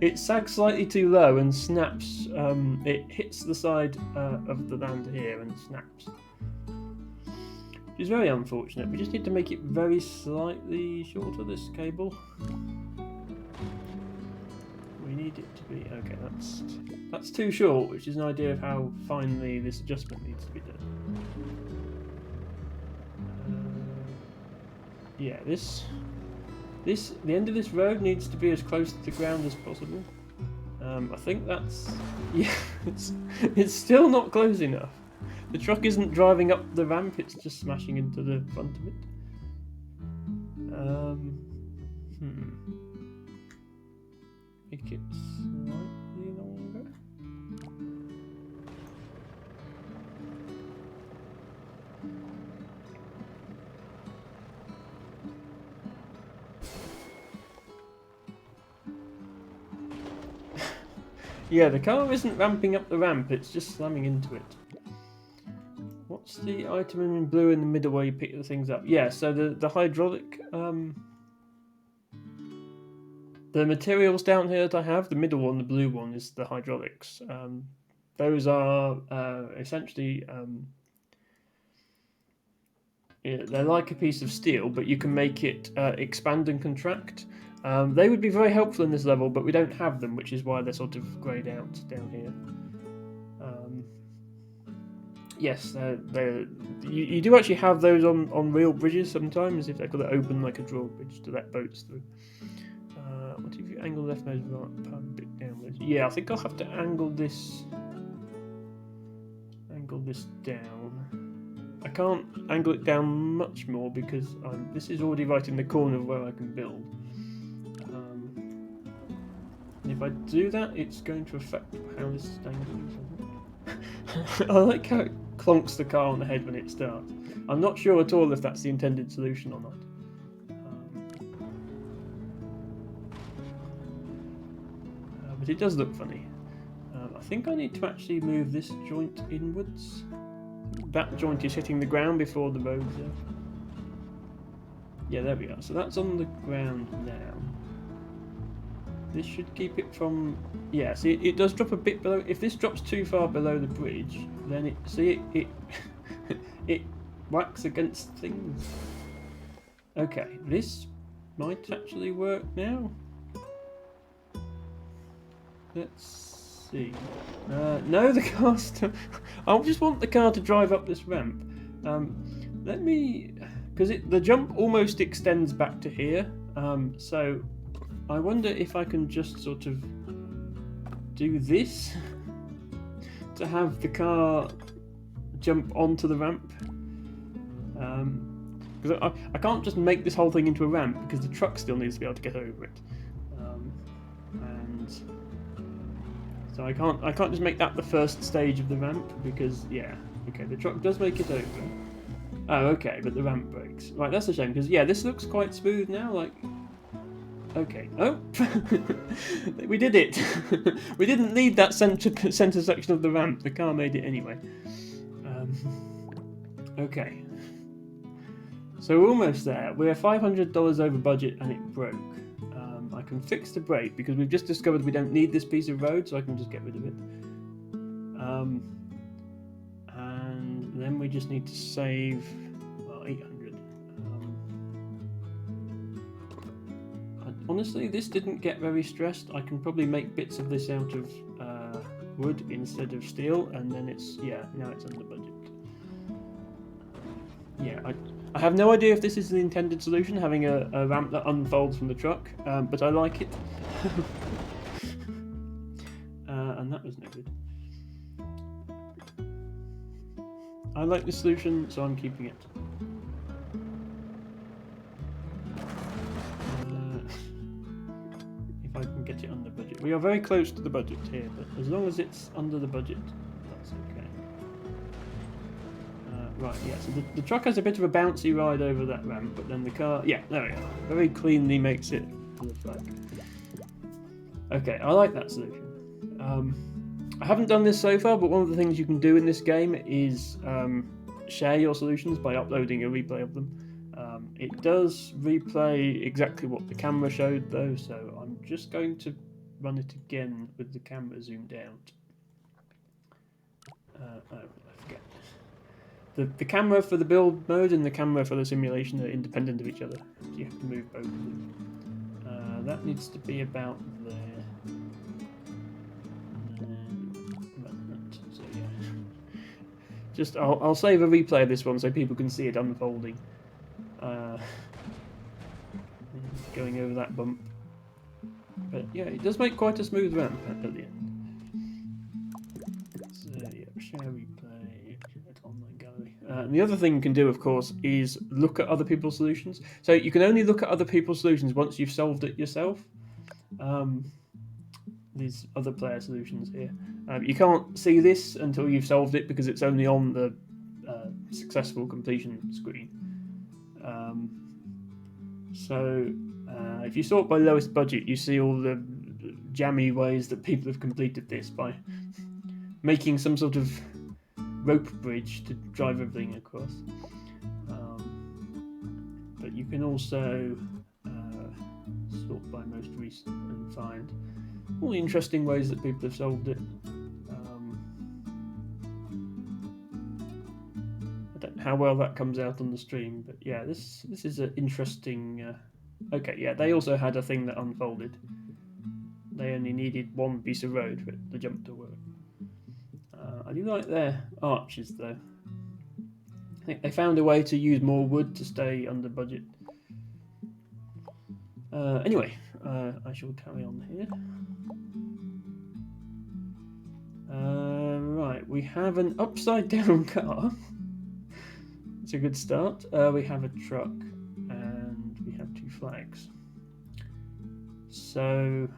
It sags slightly too low and snaps. It hits the side of the land here and snaps. Which is very unfortunate. We just need to make it very slightly shorter, this cable. We need it to be... Okay, that's too short, which is an idea of how finely this adjustment needs to be done. Yeah, the end of this road needs to be as close to the ground as possible. I think that's... Yeah, it's still not close enough. The truck isn't driving up the ramp, it's just smashing into the front of it. Make it slightly longer. Yeah, the car isn't ramping up the ramp, it's just slamming into it. What's the item in blue in the middle where you pick the things up? Yeah, so the hydraulic... the materials down here that I have, the middle one, the blue one, is the hydraulics. Those are essentially... yeah, they're like a piece of steel, but you can make it expand and contract. They would be very helpful in this level, but we don't have them, which is why they're sort of greyed out down here. Yes, you do actually have those on real bridges sometimes, if they've got to open like a drawbridge to let boats through. What if you angle left nose right a bit downwards? Yeah, I think I'll have to angle this down. I can't angle it down much more because this is already right in the corner of where I can build. And if I do that, it's going to affect how this is angled. I like how it clonks the car on the head when it starts. I'm not sure at all if that's the intended solution or not. But it does look funny. I think I need to actually move this joint inwards. That joint is hitting the ground before the road's there. Yeah, there we are. So that's on the ground now. This should keep it from... Yeah, see, it does drop a bit below. If this drops too far below the bridge, then it whacks against things. Okay, this might actually work now. Let's see. No, the car still... I just want the car to drive up this ramp. Let me... Because the jump almost extends back to here. So I wonder if I can just sort of do this to have the car jump onto the ramp. Because I can't just make this whole thing into a ramp because the truck still needs to be able to get over it. And so I can't just make that the first stage of the ramp because, yeah, okay, the truck does make it over. Oh, okay, but the ramp breaks. Right, that's a shame because, yeah, this looks quite smooth now. Like, okay, oh, we did it. We didn't need that center section of the ramp. The car made it anyway. Okay, so we're almost there. We're $500 over budget, and it broke. I can fix the brake because we've just discovered we don't need this piece of road, so I can just get rid of it. And then we just need to save 800. Honestly, this didn't get very stressed. I can probably make bits of this out of wood instead of steel, and then it's, yeah, now it's under budget. Yeah, I have no idea if this is the intended solution, having a ramp that unfolds from the truck, but I like it. And that was no good. I like the solution, so I'm keeping it. If I can get it under budget. We are very close to the budget here, but as long as it's under the budget, that's okay. Right, yeah, so the truck has a bit of a bouncy ride over that ramp, but then the car... Yeah, there we go. Very cleanly makes it to the flag. Okay, I like that solution. I haven't done this so far, but one of the things you can do in this game is share your solutions by uploading a replay of them. It does replay exactly what the camera showed, though, so I'm just going to run it again with the camera zoomed out. I forget. The camera for the build mode and the camera for the simulation are independent of each other. So you have to move both of them. That needs to be about there. So yeah. Just I'll save a replay of this one so people can see it unfolding. Going over that bump. But yeah, it does make quite a smooth ramp at the end. So yeah, share replay, online gallery. And the other thing you can do, of course, is look at other people's solutions. So you can only look at other people's solutions once you've solved it yourself. These other player solutions here. You can't see this until you've solved it because it's only on the successful completion screen. If you sort by lowest budget, you see all the jammy ways that people have completed this by making some sort of rope bridge to drive everything across. But you can also sort by most recent and find all the interesting ways that people have solved it. I don't know how well that comes out on the stream, but yeah, this is an interesting... Okay, yeah, they also had a thing that unfolded. They only needed one piece of road for the jump to work. I do like their arches, though. I think they found a way to use more wood to stay under budget. Anyway, I shall carry on here. Right, we have an upside-down car. It's a good start. We have a truck, and we have 2 flags. So,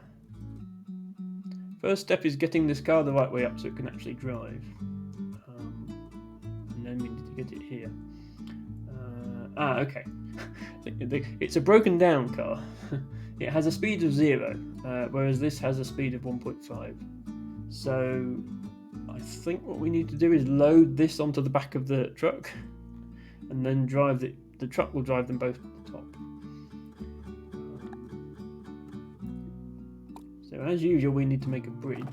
first step is getting this car the right way up so it can actually drive. And then we need to get it here. Okay. It's a broken down car. It has a speed of 0, whereas this has a speed of 1.5. So I think what we need to do is load this onto the back of the truck and then drive the truck will drive them both to the top. So as usual, we need to make a bridge.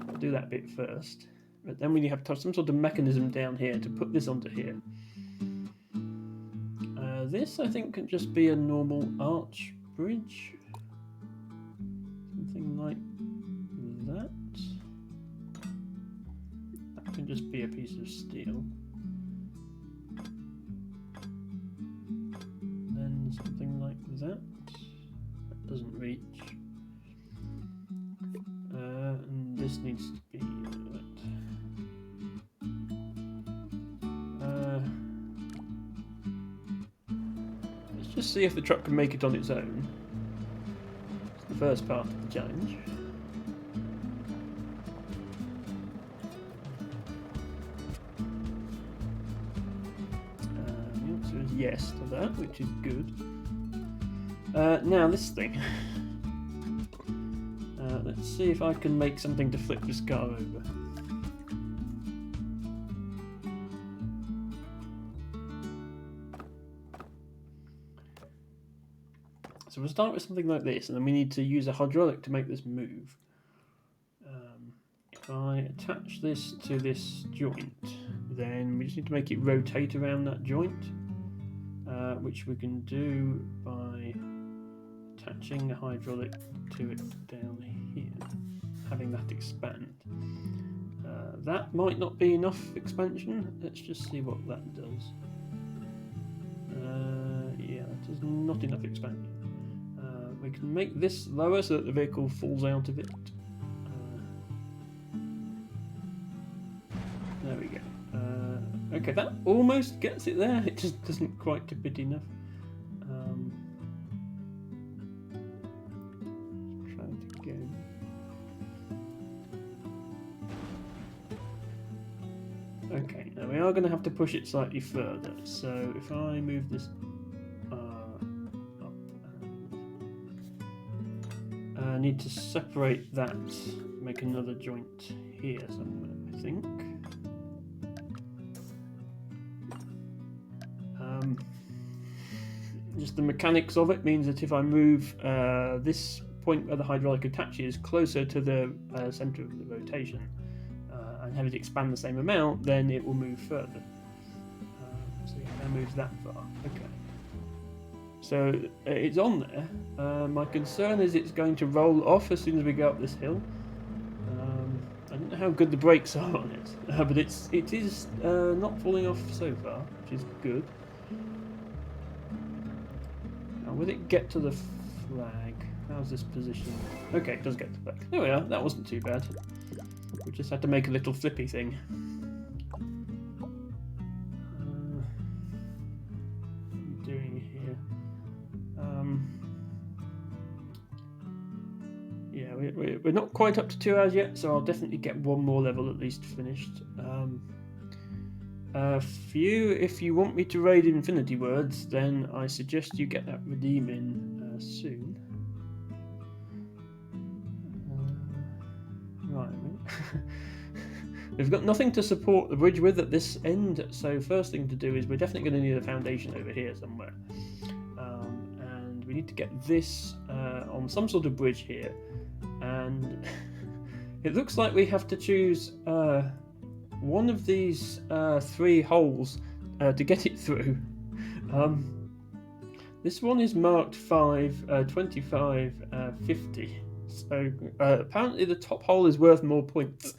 I'll do that bit first. But then we have to have some sort of mechanism down here to put this onto here. This, I think, can just be a normal arch bridge. Something like that. That can just be a piece of steel. Then something like that. That doesn't reach. And this needs to be that. Let's just see if the truck can make it on its own. It's the first part of the challenge. The answer is yes to that, which is good. Now this thing. Let's see if I can make something to flip this car over. So we'll start with something like this, and then we need to use a hydraulic to make this move. If I attach this to this joint, then we just need to make it rotate around that joint, which we can do by attaching a hydraulic to it down here, having that expand. That might not be enough expansion. Let's just see what that does. Yeah, that is not enough expansion. We can make this lower so that the vehicle falls out of it. There we go. Okay, that almost gets it there. It just doesn't quite tip it enough. Try it again. Okay, now we are going to have to push it slightly further. So if I move this up, and I need to separate that, make another joint here somewhere, I think. Just the mechanics of it means that if I move this point where the hydraulic attaches closer to the center of the rotation and have it expand the same amount, then it will move further. So yeah, that moves that far. Okay. So it's on there. My concern is it's going to roll off as soon as we go up this hill. I don't know how good the brakes are on it, but it is not falling off so far, which is good. Now, will it get to the flag? How's this position? Okay, it does get to the flag. There we are. That wasn't too bad. We just had to make a little flippy thing. What are we doing here? Yeah, we're not quite up to 2 hours yet, so I'll definitely get one more level at least finished. Few, if you want me to raid Infinity Words, then I suggest you get that redeem in soon. Right. We've got nothing to support the bridge with at this end, so first thing to do is we're definitely going to need a foundation over here somewhere. And we need to get this on some sort of bridge here. And it looks like we have to choose one of these 3 holes to get it through. This one is marked 5, 25, 50. So apparently the top hole is worth more points.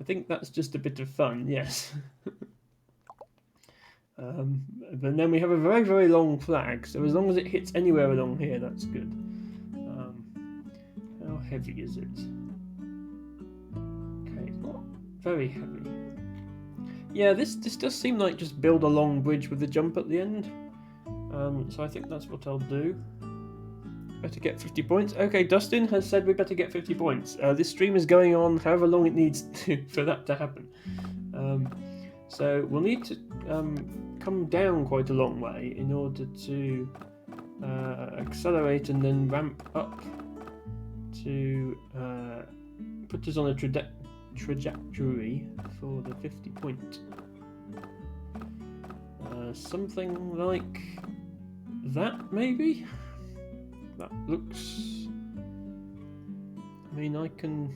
I think that's just a bit of fun, yes. But then we have a very, very long flag, so as long as it hits anywhere along here, that's good. How heavy is it? Okay, it's not very heavy. Yeah, this does seem like just build a long bridge with a jump at the end. So I think that's what I'll do. Better get 50 points. Okay, Dustin has said we better get 50 points. This stream is going on however long it needs to, for that to happen. So we'll need to come down quite a long way in order to accelerate and then ramp up to put us on a trajectory for the 50 point. Something like that, maybe? That looks... I mean, I can...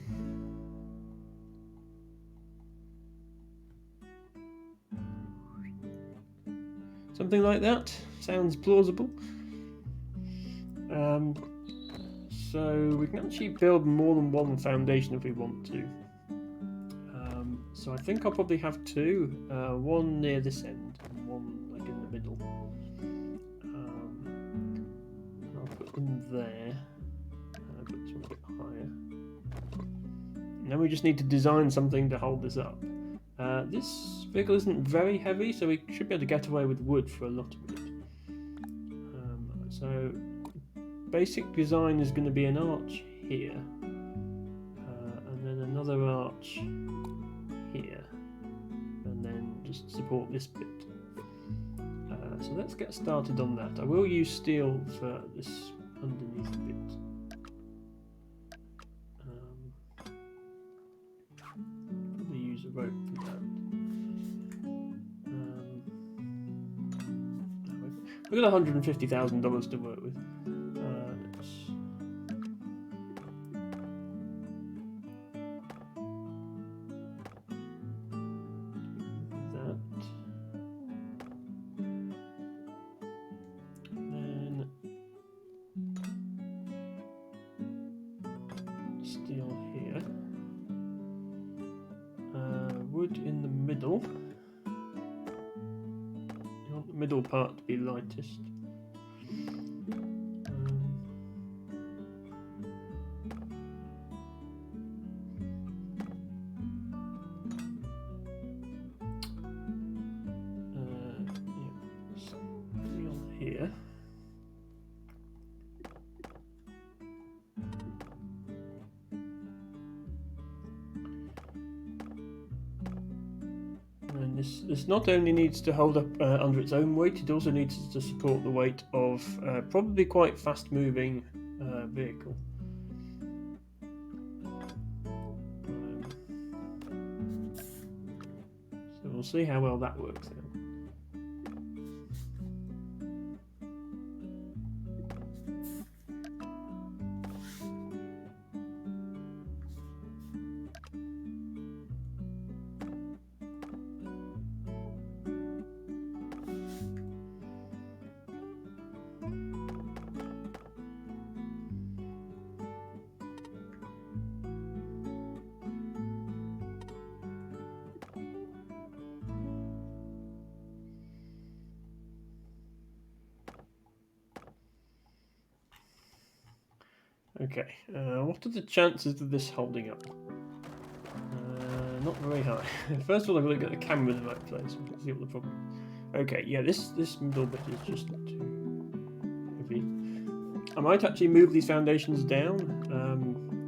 Something like that. Sounds plausible. So we can actually build more than one foundation if we want to. So I think I'll probably have 2. One near this end and one like in the middle. I'll put them there. I'll put some a bit higher. Now we just need to design something to hold this up. This vehicle isn't very heavy, so we should be able to get away with wood for a lot of it. So basic design is going to be an arch here, and then another arch here, and then just support this bit. So let's get started on that. I will use steel for this underneath bit. Probably use a rope for that. We've got $150,000 to work with. In the middle. You want the middle part to be lightest. Steel here. This not only needs to hold up under its own weight, it also needs to support the weight of probably quite fast-moving vehicle. So we'll see how well that works out. Okay, what are the chances of this holding up? Not very high. First of all, I've got to get the camera in the right place and see what the problem is. Okay, yeah, this middle bit is just too heavy. I might actually move these foundations down.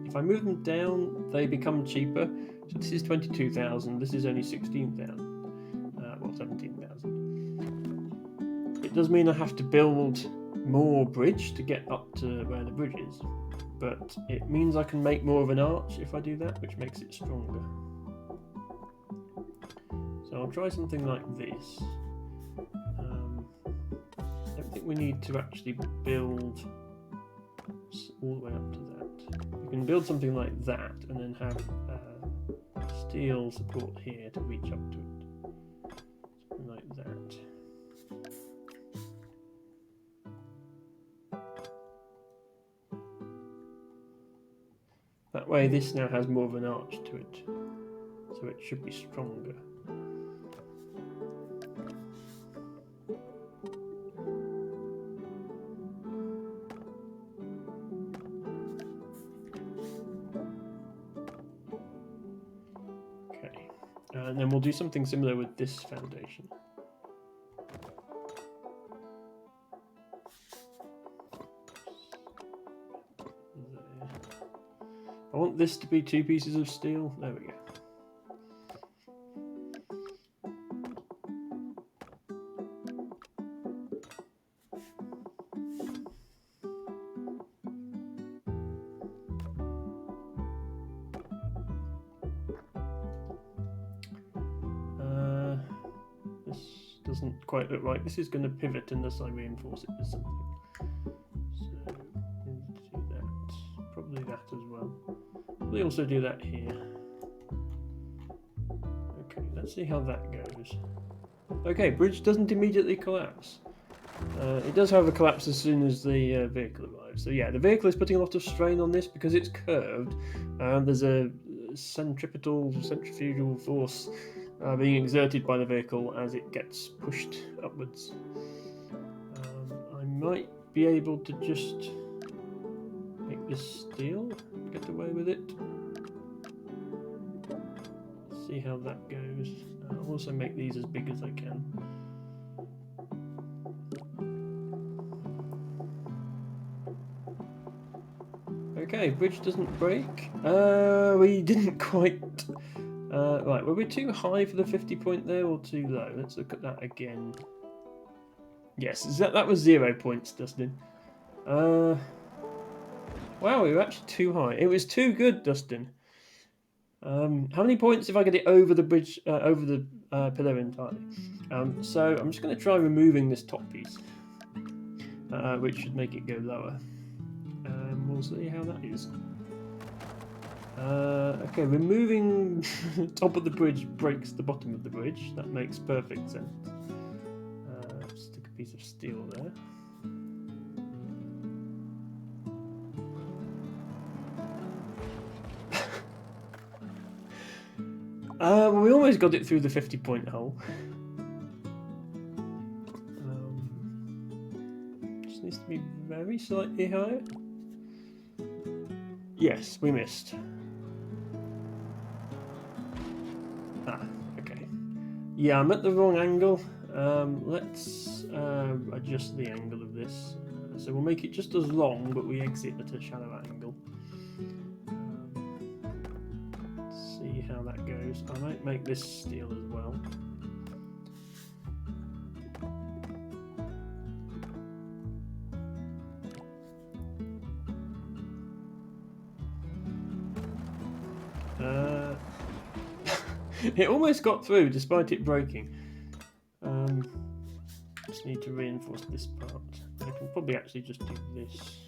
If I move them down, they become cheaper. So this is 22,000, this is only 16,000. Well, 17,000. It does mean I have to build more bridge to get up to where the bridge is. But it means I can make more of an arch if I do that, which makes it stronger. So I'll try something like this. I don't think we need to actually build all the way up to that. You can build something like that and then have steel support here to reach up to it. Something like that. That way this now has more of an arch to it, so it should be stronger. Okay, and then we'll do something similar with this foundation. I want this to be 2 pieces of steel. There we go. This doesn't quite look right. This is going to pivot unless I reinforce it with something. So we'll do that. Probably that as well. We also do that here. Okay, let's see how that goes. Okay, bridge doesn't immediately collapse. It does, however, collapse as soon as the vehicle arrives. So yeah, the vehicle is putting a lot of strain on this because it's curved. There's a centrifugal force being exerted by the vehicle as it gets pushed upwards. I might be able to just make this steel, get away with it. See how that goes. I'll also make these as big as I can. Okay, bridge doesn't break. We didn't quite... right, were we too high for the 50 point there or too low? Let's look at that again. Yes, that was 0 points, Dustin. Wow, we were actually too high. It was too good, Dustin. How many points if I get it over the bridge, over the pillar entirely? So I'm just going to try removing this top piece, which should make it go lower. We'll see how that is. Okay, removing the top of the bridge breaks the bottom of the bridge. That makes perfect sense. Stick a piece of steel there. We almost got it through the 50 point hole. Just needs to be very slightly higher. Yes, we missed. Okay. Yeah, I'm at the wrong angle. Let's adjust the angle of this. So we'll make it just as long, but we exit at a shallow angle. Let's see how that goes. I might make this steel as well. It almost got through despite it breaking. Just need to reinforce this part. I can probably actually just do this.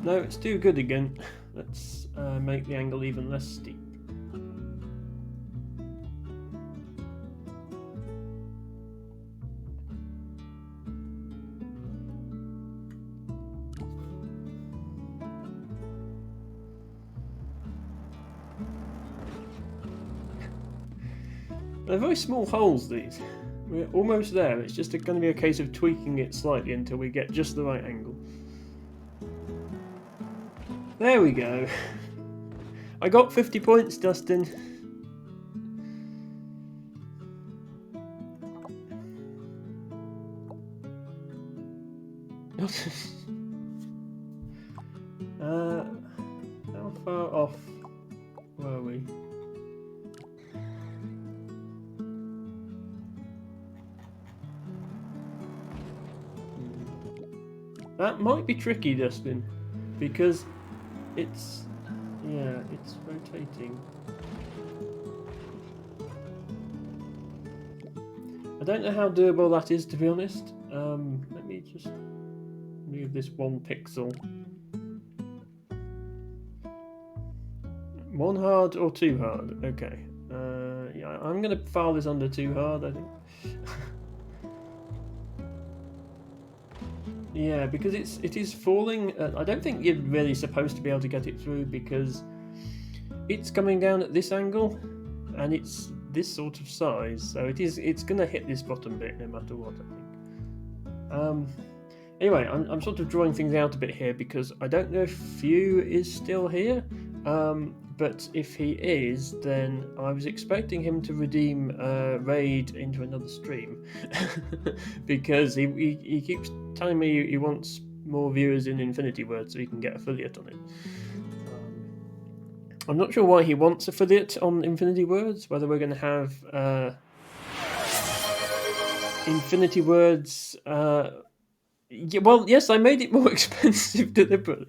No, it's too good again. Let's make the angle even less steep. They're very small holes, these. We're almost there. It's just going to be a case of tweaking it slightly until we get just the right angle. There we go. I got 50 points, Dustin. How far off were we? That might be tricky, Dustin, because it's rotating. I don't know how doable that is, to be honest. Let me just move this 1 pixel. 1 hard or 2 hard? Okay. Yeah, I'm going to file this under 2 hard, I think. Yeah, because it is falling. I don't think you're really supposed to be able to get it through because it's coming down at this angle, and it's this sort of size, so it's going to hit this bottom bit no matter what, I think. Anyway, I'm sort of drawing things out a bit here because I don't know if Few is still here. But if he is, then I was expecting him to redeem Raid into another stream because he keeps telling me he wants more viewers in Infinity Word so he can get affiliate on it. I'm not sure why he wants affiliate on Infinity Words, whether we're going to have Infinity Words... yeah, well, yes, I made it more expensive deliberately.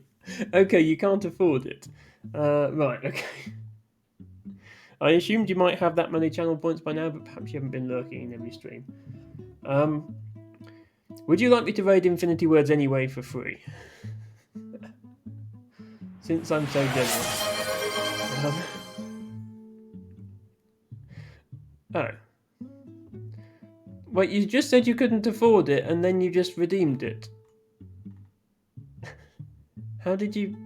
Okay, you can't afford it. Right, okay. I assumed you might have that many channel points by now, but perhaps you haven't been lurking in every stream. Would you like me to raid Infinity Words anyway for free? Since I'm so generous. Oh. Wait, you just said you couldn't afford it, and then you just redeemed it. How did you...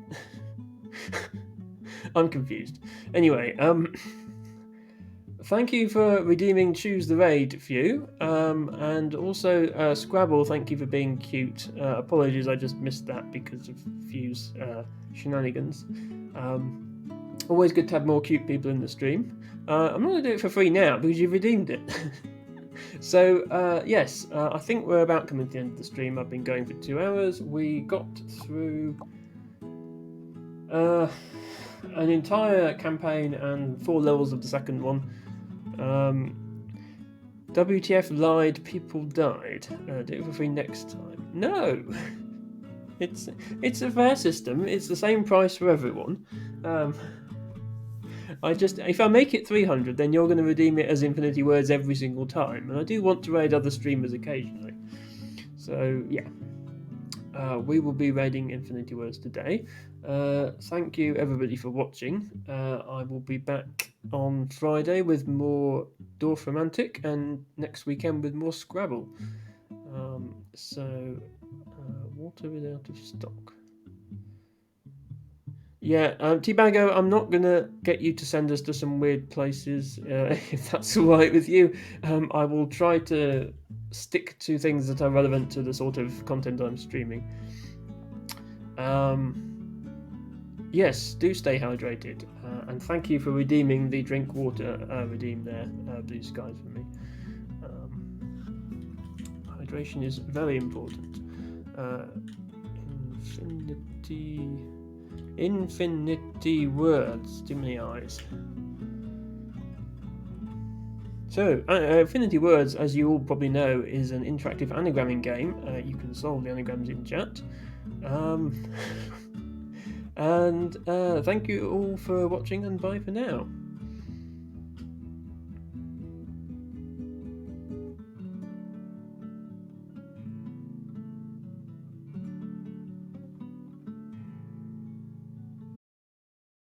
I'm confused. Anyway, thank you for redeeming Choose the Raid, Few. And also, Scrabble, thank you for being cute. Apologies, I just missed that because of Few's shenanigans. Always good to have more cute people in the stream. I'm not going to do it for free now because you've redeemed it. So, yes, I think we're about coming to the end of the stream. I've been going for 2 hours. We got through an entire campaign and 4 levels of the second one. WTF lied, people died. Do it for free next time. No! It's a fair system. It's the same price for everyone. If I make it 300, then you're going to redeem it as Infinity Words every single time, and I do want to raid other streamers occasionally. So yeah, we will be raiding Infinity Words today. Thank you everybody for watching. I will be back on Friday with more Dorfromantik, and next weekend with more Scrabble. Water is out of stock. Yeah, T-Bago, I'm not going to get you to send us to some weird places, if that's alright with you. I will try to stick to things that are relevant to the sort of content I'm streaming. Yes, do stay hydrated, and thank you for redeeming the drink water redeem there, Blue Skies, for me. Hydration is very important. Infinity Words, too many eyes. So, Affinity Words, as you all probably know, is an interactive anagramming game. You can solve the anagrams in chat. And thank you all for watching, and bye for now.